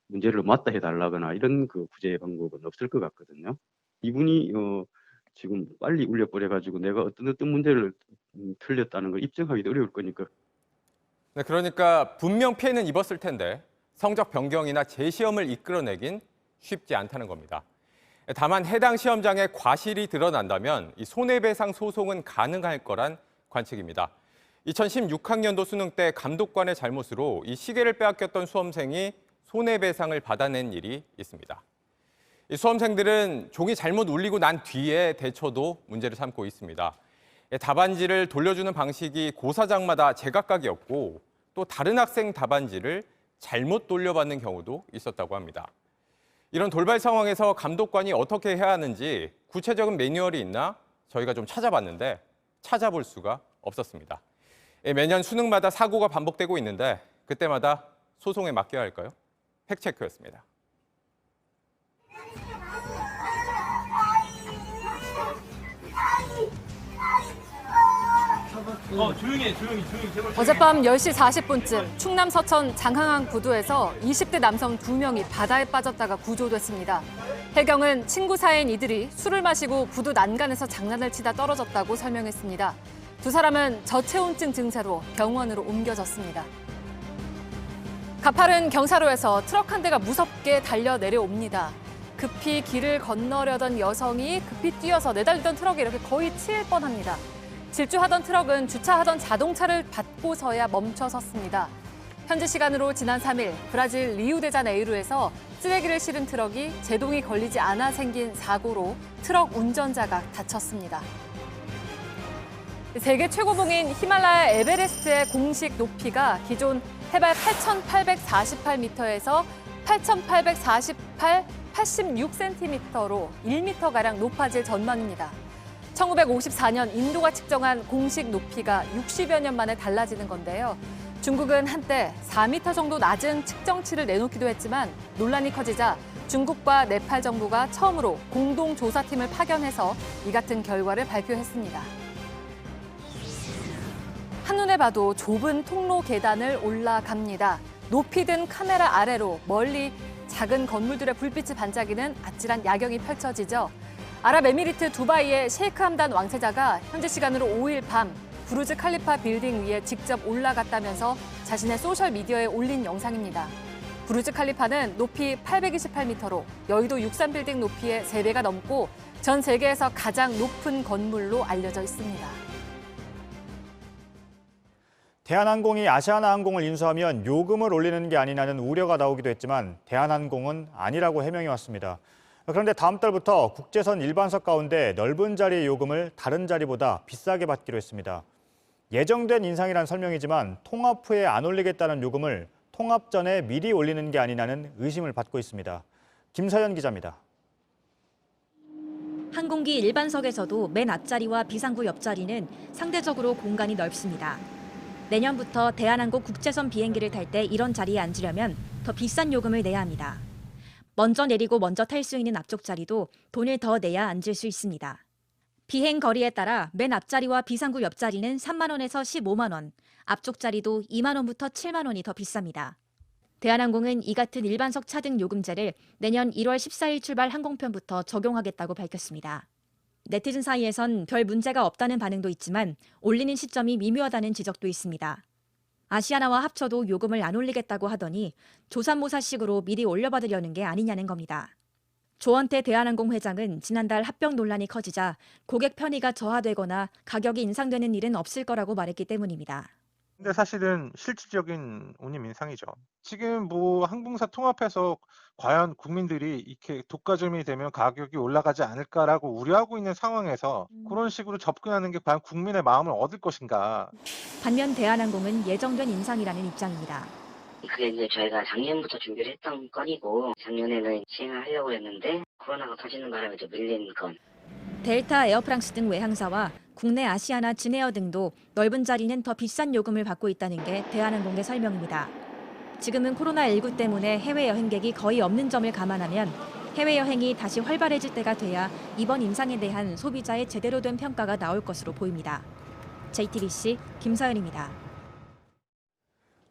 문제를 맞다 해달라거나 이런 구제 방법은 없을 것 같거든요. 이분이 지금 빨리 울려버려가지고 내가 어떤 문제를 틀렸다는 걸 입증하기도 어려울 거니까. 네, 그러니까 분명 피해는 입었을 텐데 성적 변경이나 재시험을 이끌어내긴 쉽지 않다는 겁니다. 다만 해당 시험장에 과실이 드러난다면 이 손해배상 소송은 가능할 거란 관측입니다. 2016학년도 수능 때 감독관의 잘못으로 이 시계를 빼앗겼던 수험생이 손해배상을 받아낸 일이 있습니다. 이 수험생들은 종이 잘못 울리고 난 뒤에 대처도 문제를 삼고 있습니다. 답안지를 돌려주는 방식이 고사장마다 제각각이었고 또 다른 학생 답안지를 잘못 돌려받는 경우도 있었다고 합니다. 이런 돌발 상황에서 감독관이 어떻게 해야 하는지 구체적인 매뉴얼이 있나 저희가 좀 찾아봤는데 찾아볼 수가 없었습니다. 매년 수능마다 사고가 반복되고 있는데 그때마다 소송에 맡겨야 할까요? 팩트체크였습니다. 조용히 제발. 어젯밤 10시 40분쯤 충남 서천 장항항 부두에서 20대 남성 2명이 바다에 빠졌다가 구조됐습니다. 해경은 친구 사이인 이들이 술을 마시고 부두 난간에서 장난을 치다 떨어졌다고 설명했습니다. 두 사람은 저체온증 증세로 병원으로 옮겨졌습니다. 가파른 경사로에서 트럭 한 대가 무섭게 달려 내려옵니다. 급히 길을 건너려던 여성이 급히 뛰어서 내달리던 트럭에 이렇게 거의 치일 뻔합니다. 질주하던 트럭은 주차하던 자동차를 받고서야 멈춰 섰습니다. 현지 시간으로 지난 3일 브라질 리우데자네이루에서 쓰레기를 실은 트럭이 제동이 걸리지 않아 생긴 사고로 트럭 운전자가 다쳤습니다. 세계 최고봉인 히말라야 에베레스트의 공식 높이가 기존 해발 8,848m에서 86cm로 1m가량 높아질 전망입니다. 1954년 인도가 측정한 공식 높이가 60여 년 만에 달라지는 건데요. 중국은 한때 4m 정도 낮은 측정치를 내놓기도 했지만 논란이 커지자 중국과 네팔 정부가 처음으로 공동조사팀을 파견해서 이 같은 결과를 발표했습니다. 한눈에 봐도 좁은 통로 계단을 올라갑니다. 높이 든 카메라 아래로 멀리 작은 건물들의 불빛이 반짝이는 아찔한 야경이 펼쳐지죠. 아랍에미리트 두바이의 셰이크 함단 왕세자가 현지 시간으로 5일 밤 부르즈 칼리파 빌딩 위에 직접 올라갔다면서 자신의 소셜미디어에 올린 영상입니다. 부르즈 칼리파는 높이 828m로 여의도 63빌딩 높이의 3배가 넘고 전 세계에서 가장 높은 건물로 알려져 있습니다. 대한항공이 아시아나항공을 인수하면 요금을 올리는 게 아니냐는 우려가 나오기도 했지만 대한항공은 아니라고 해명해 왔습니다. 그런데 다음 달부터 국제선 일반석 가운데 넓은 자리의 요금을 다른 자리보다 비싸게 받기로 했습니다. 예정된 인상이란 설명이지만 통합 후에 안 올리겠다는 요금을 통합 전에 미리 올리는 게 아니냐는 의심을 받고 있습니다. 김서연 기자입니다. 항공기 일반석에서도 맨 앞자리와 비상구 옆자리는 상대적으로 공간이 넓습니다. 내년부터 대한항공 국제선 비행기를 탈 때 이런 자리에 앉으려면 더 비싼 요금을 내야 합니다. 먼저 내리고 먼저 탈 수 있는 앞쪽 자리도 돈을 더 내야 앉을 수 있습니다. 비행 거리에 따라 맨 앞자리와 비상구 옆자리는 3만 원에서 15만 원, 앞쪽 자리도 2만 원부터 7만 원이 더 비쌉니다. 대한항공은 이 같은 일반석 차등 요금제를 내년 1월 14일 출발 항공편부터 적용하겠다고 밝혔습니다. 네티즌 사이에선 별 문제가 없다는 반응도 있지만 올리는 시점이 미묘하다는 지적도 있습니다. 아시아나와 합쳐도 요금을 안 올리겠다고 하더니 조삼모사식으로 미리 올려받으려는 게 아니냐는 겁니다. 조원태 대한항공 회장은 지난달 합병 논란이 커지자 고객 편의가 저하되거나 가격이 인상되는 일은 없을 거라고 말했기 때문입니다. 근데 사실은 실질적인 운임 인상이죠. 지금 항공사 통합해서 과연 국민들이 이렇게 독과점이 되면 가격이 올라가지 않을까라고 우려하고 있는 상황에서 그런 식으로 접근하는 게 과연 국민의 마음을 얻을 것인가. 반면 대한항공은 예정된 인상이라는 입장입니다. 그게 이제 저희가 작년부터 준비를 했던 건이고 작년에는 시행을 하려고 했는데 코로나가 터지는 바람에 좀 밀린 건. 델타, 에어프랑스 등 외항사와 국내 아시아나, 진에어 등도 넓은 자리는 더 비싼 요금을 받고 있다는 게 대한항공의 설명입니다. 지금은 코로나19 때문에 해외 여행객이 거의 없는 점을 감안하면 해외여행이 다시 활발해질 때가 돼야 이번 인상에 대한 소비자의 제대로 된 평가가 나올 것으로 보입니다. JTBC 김서연입니다.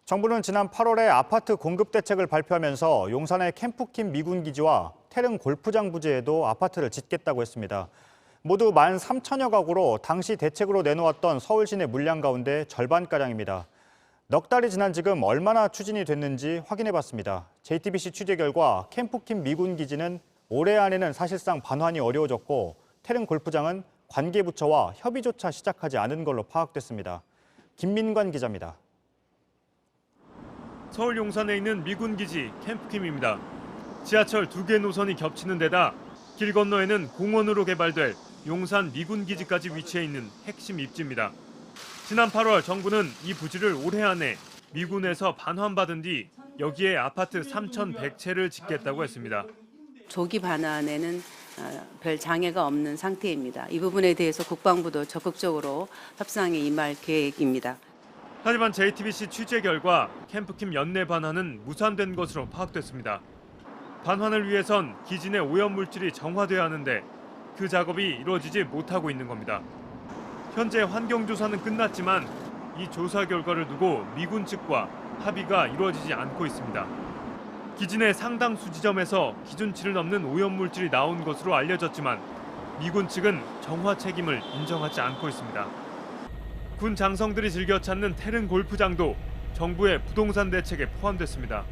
정부는 지난 8월에 아파트 공급 대책을 발표하면서 용산의 캠프킴 미군 기지와 태릉 골프장 부지에도 아파트를 짓겠다고 했습니다. 모두 13,000여 가구로 당시 대책으로 내놓았던 서울 시내 물량 가운데 절반가량입니다. 넉 달이 지난 지금 얼마나 추진이 됐는지 확인해봤습니다. JTBC 취재 결과 캠프킴 미군 기지는 올해 안에는 사실상 반환이 어려워졌고 태릉 골프장은 관계부처와 협의조차 시작하지 않은 걸로 파악됐습니다. 김민관 기자입니다. 서울 용산에 있는 미군 기지 캠프킴입니다. 지하철 2개 노선이 겹치는 데다 길 건너에는 공원으로 개발될 용산 미군 기지까지 위치해 있는 핵심 입지입니다. 지난 8월 정부는 이 부지를 올해 안에 미군에서 반환받은 뒤 여기에 아파트 3,100채를 짓겠다고 했습니다. 조기 반환에는 별 장애가 없는 상태입니다. 이 부분에 대해서 국방부도 적극적으로 협상에 임할 계획입니다. 하지만 JTBC 취재 결과 캠프킴 연내 반환은 무산된 것으로 파악됐습니다. 반환을 위해선 기지 내 오염물질이 정화돼야 하는데 그 작업이 이루어지지 못하고 있는 겁니다. 현재 환경조사는 끝났지만 이 조사 결과를 두고 미군 측과 합의가 이루어지지 않고 있습니다. 기지 내 상당수 지점에서 기준치를 넘는 오염물질이 나온 것으로 알려졌지만 미군 측은 정화 책임을 인정하지 않고 있습니다. 군 장성들이 즐겨 찾는 태릉 골프장도 정부의 부동산 대책에 포함됐습니다.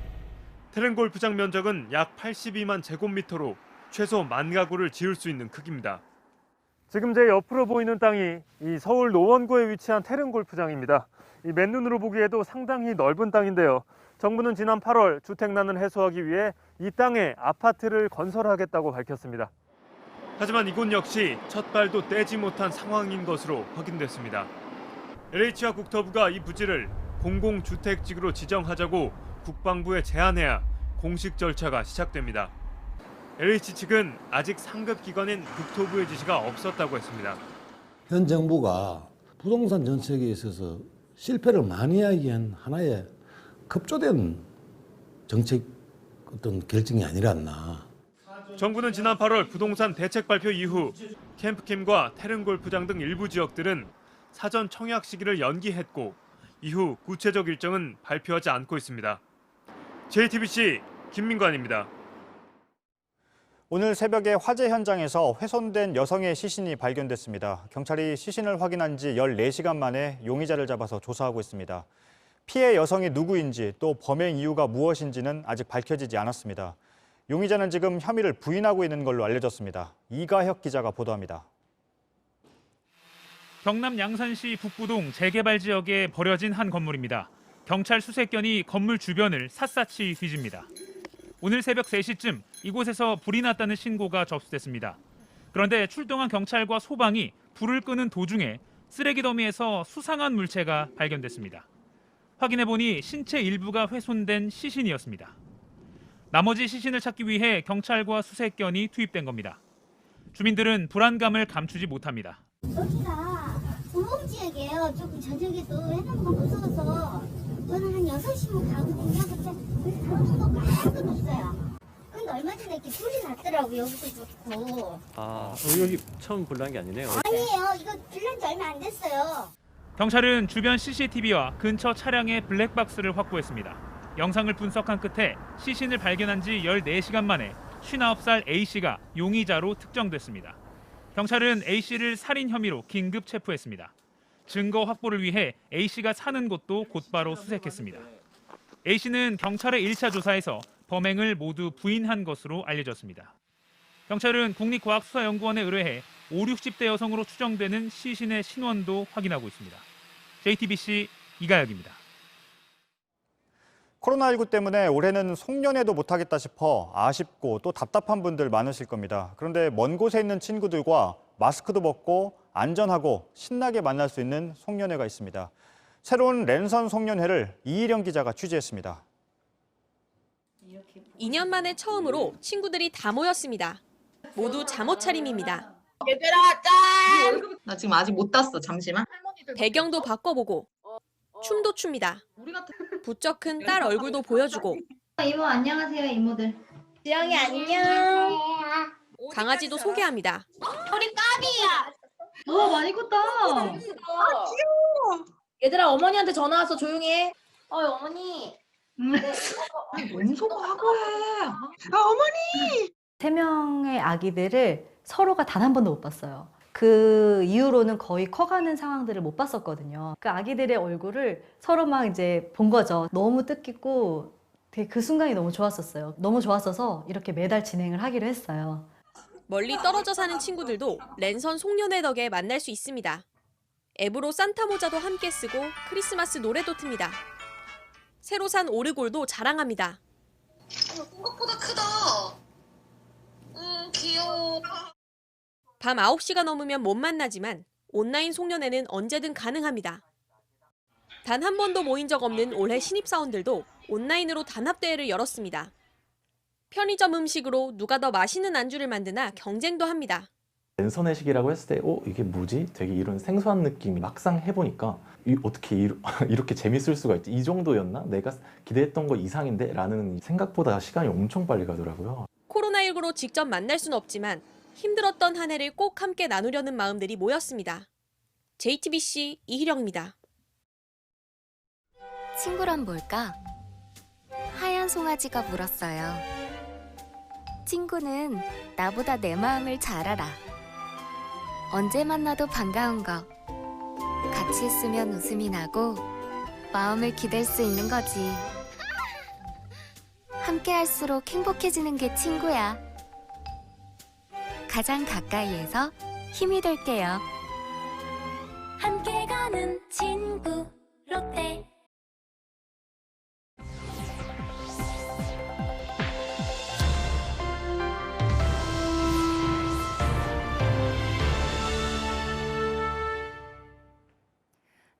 태릉 골프장 면적은 약 82만 제곱미터로 최소 10,000가구를 지을 수 있는 크기입니다. 지금 제 옆으로 보이는 땅이 이 서울 노원구에 위치한 태릉 골프장입니다. 이 맨눈으로 보기에도 상당히 넓은 땅인데요. 정부는 지난 8월 주택난을 해소하기 위해 이 땅에 아파트를 건설하겠다고 밝혔습니다. 하지만 이곳 역시 첫 발도 떼지 못한 상황인 것으로 확인됐습니다. LH와 국토부가 이 부지를 공공주택지구로 지정하자고 국방부에 제안해야 공식 절차가 시작됩니다. LH 측은 아직 상급 기관인 국토부의 지시가 없었다고 했습니다. 현 정부가 부동산 정책에 있어서 실패를 많이 하기 위한 하나의 급조된 정책 어떤 결정이 아니었나. 정부는 지난 8월 부동산 대책 발표 이후 캠프킴과 태릉 골프장 등 일부 지역들은 사전 청약 시기를 연기했고 이후 구체적 일정은 발표하지 않고 있습니다. JTBC 김민관입니다. 오늘 새벽에 화재 현장에서 훼손된 여성의 시신이 발견됐습니다. 경찰이 시신을 확인한 지 14시간 만에 용의자를 잡아서 조사하고 있습니다. 피해 여성이 누구인지 또 범행 이유가 무엇인지는 아직 밝혀지지 않았습니다. 용의자는 지금 혐의를 부인하고 있는 걸로 알려졌습니다. 이가혁 기자가 보도합니다. 경남 양산시 북부동 재개발 지역에 버려진 한 건물입니다. 경찰 수색견이 건물 주변을 샅샅이 뒤집니다. 오늘 새벽 3시쯤 이곳에서 불이 났다는 신고가 접수됐습니다. 그런데 출동한 경찰과 소방이 불을 끄는 도중에 쓰레기 더미에서 수상한 물체가 발견됐습니다. 확인해보니 신체 일부가 훼손된 시신이었습니다. 나머지 시신을 찾기 위해 경찰과 수색견이 투입된 겁니다. 주민들은 불안감을 감추지 못합니다. 여기가 구멍지역이에요. 조금 저녁에도 해놓은 거 무서워서 저는 한 6시면 가거든요. 근데 다른 거 아무것도 없어요. 근데 얼마 전에 이렇게 불이 났더라고요. 여기도 좋고. 여기 처음 불난 게 아니네요. 아니에요. 이거 불난 지 얼마 안 됐어요. 경찰은 주변 CCTV와 근처 차량의 블랙박스를 확보했습니다. 영상을 분석한 끝에 시신을 발견한 지 14시간 만에 59살 A씨가 용의자로 특정됐습니다. 경찰은 A씨를 살인 혐의로 긴급 체포했습니다. 증거 확보를 위해 A씨가 사는 곳도 곧바로 수색했습니다. A씨는 경찰의 1차 조사에서 범행을 모두 부인한 것으로 알려졌습니다. 경찰은 국립과학수사연구원에 의뢰해 5, 60대 여성으로 추정되는 시신의 신원도 확인하고 있습니다. JTBC 이가혁입니다. 코로나19 때문에 올해는 송년회도 못하겠다 싶어 아쉽고 또 답답한 분들 많으실 겁니다. 그런데 먼 곳에 있는 친구들과 마스크도 벗고 안전하고 신나게 만날 수 있는 송년회가 있습니다. 새로운 랜선 송년회를 이희령 기자가 취재했습니다. 2년 만에 처음으로 친구들이 다 모였습니다. 모두 잠옷 차림입니다. 얘들아 짠! 나 지금 아직 못 땄어. 잠시만. 배경도 바꿔보고 춤도 춥니다. 부쩍 큰 딸 얼굴도 보여주고 이모 안녕하세요 이모들. 지영이 안녕. 강아지도 소개합니다. 우리 까비야. 와 많이 컸다. 아 귀여워. 얘들아 어머니한테 전화 왔어. 조용히 해. 어머니. 뭔 소리하고 해. 어머니. 3명의 아기들을 서로가 단 한 번도 못 봤어요. 그 이후로는 거의 커가는 상황들을 못 봤었거든요. 그 아기들의 얼굴을 서로 막 이제 본 거죠. 너무 뜻깊고 되게 그 순간이 너무 좋았었어요. 너무 좋았어서 이렇게 매달 진행을 하기로 했어요. 멀리 떨어져 사는 친구들도 랜선 송년회 덕에 만날 수 있습니다. 앱으로 산타 모자도 함께 쓰고 크리스마스 노래도 틉니다. 새로 산 오르골도 자랑합니다. 생각보다 크다. 귀여워. 밤 9시가 넘으면 못 만나지만 온라인 송년회는 언제든 가능합니다. 단 한 번도 모인 적 없는 올해 신입사원들도 온라인으로 단합대회를 열었습니다. 편의점 음식으로 누가 더 맛있는 안주를 만드나 경쟁도 합니다. 랜선 회식이라고 했을 때 이게 뭐지? 되게 이런 생소한 느낌이 막상 해보니까 어떻게 이렇게 재밌을 수가 있지? 이 정도였나? 내가 기대했던 거 이상인데? 라는 생각보다 시간이 엄청 빨리 가더라고요. 코로나19로 직접 만날 수는 없지만 힘들었던 한 해를 꼭 함께 나누려는 마음들이 모였습니다. JTBC 이희령입니다. 친구란 뭘까? 하얀 하얀 송아지가 물었어요. 친구는 나보다 내 마음을 잘 알아. 언제 만나도 반가운 거. 같이 있으면 웃음이 나고 마음을 기댈 수 있는 거지. 함께 할수록 행복해지는 게 친구야. 가장 가까이에서 힘이 될게요. 함께 가는 친구 롯데.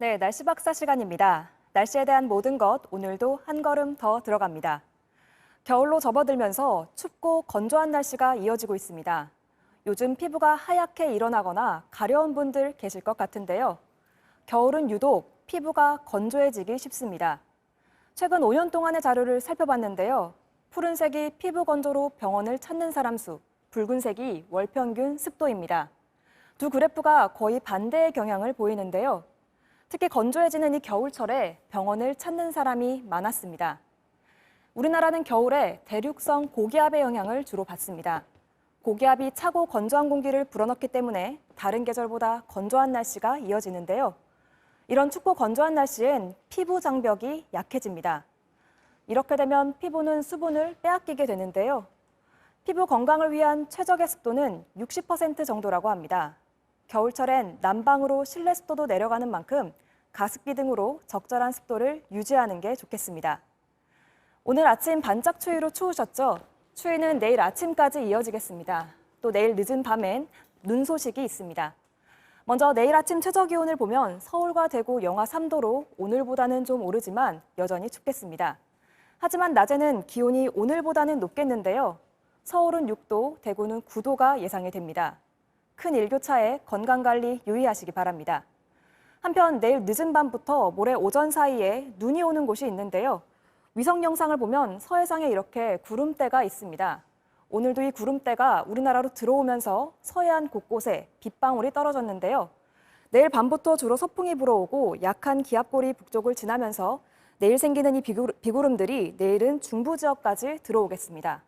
네, 날씨 박사 시간입니다. 날씨에 대한 모든 것 오늘도 한 걸음 더 들어갑니다. 겨울로 접어들면서 춥고 건조한 날씨가 이어지고 있습니다. 요즘 피부가 하얗게 일어나거나 가려운 분들 계실 것 같은데요. 겨울은 유독 피부가 건조해지기 쉽습니다. 최근 5년 동안의 자료를 살펴봤는데요. 푸른색이 피부 건조로 병원을 찾는 사람 수, 붉은색이 월 평균 습도입니다. 두 그래프가 거의 반대의 경향을 보이는데요. 특히 건조해지는 이 겨울철에 병원을 찾는 사람이 많았습니다. 우리나라는 겨울에 대륙성 고기압의 영향을 주로 받습니다. 고기압이 차고 건조한 공기를 불어넣기 때문에 다른 계절보다 건조한 날씨가 이어지는데요. 이런 춥고 건조한 날씨엔 피부 장벽이 약해집니다. 이렇게 되면 피부는 수분을 빼앗기게 되는데요. 피부 건강을 위한 최적의 습도는 60% 정도라고 합니다. 겨울철엔 난방으로 실내 습도도 내려가는 만큼 가습기 등으로 적절한 습도를 유지하는 게 좋겠습니다. 오늘 아침 반짝 추위로 추우셨죠? 추위는 내일 아침까지 이어지겠습니다. 또 내일 늦은 밤엔 눈 소식이 있습니다. 먼저 내일 아침 최저 기온을 보면 서울과 대구 영하 3도로 오늘보다는 좀 오르지만 여전히 춥겠습니다. 하지만 낮에는 기온이 오늘보다는 높겠는데요. 서울은 6도, 대구는 9도가 예상이 됩니다. 큰 일교차에 건강관리 유의하시기 바랍니다. 한편 내일 늦은 밤부터 모레 오전 사이에 눈이 오는 곳이 있는데요. 위성 영상을 보면 서해상에 이렇게 구름대가 있습니다. 오늘도 이 구름대가 우리나라로 들어오면서 서해안 곳곳에 빗방울이 떨어졌는데요. 내일 밤부터 주로 서풍이 불어오고 약한 기압골이 북쪽을 지나면서 내일 생기는 이 비구름들이 내일은 중부 지역까지 들어오겠습니다.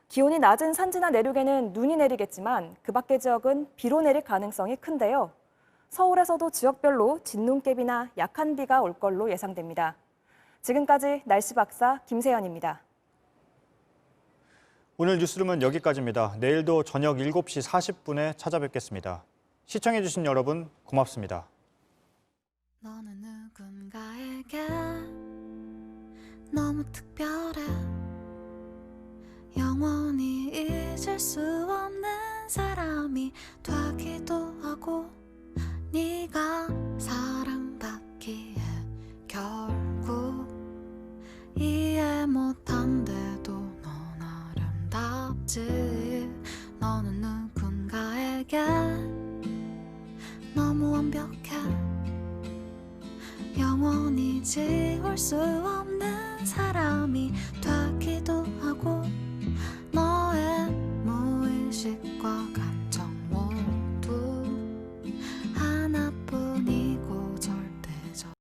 기온이 낮은 산지나 내륙에는 눈이 내리겠지만 그 밖의 지역은 비로 내릴 가능성이 큰데요. 서울에서도 지역별로 진눈깨비나 약한 비가 올 걸로 예상됩니다. 지금까지 날씨 박사 김세연입니다. 오늘 뉴스룸은 여기까지입니다. 내일도 저녁 7시 40분에 찾아뵙겠습니다. 시청해주신 여러분 고맙습니다. 너는 누군가에게 너무 특별해. 영원히 잊을 수 없는 사람이 되기도 하고 네가 사랑받기에 결국 이해 못한데도 넌 아름답지. 너는 누군가에게 너무 완벽해. 영원히 지울 수 없는 사람이 돼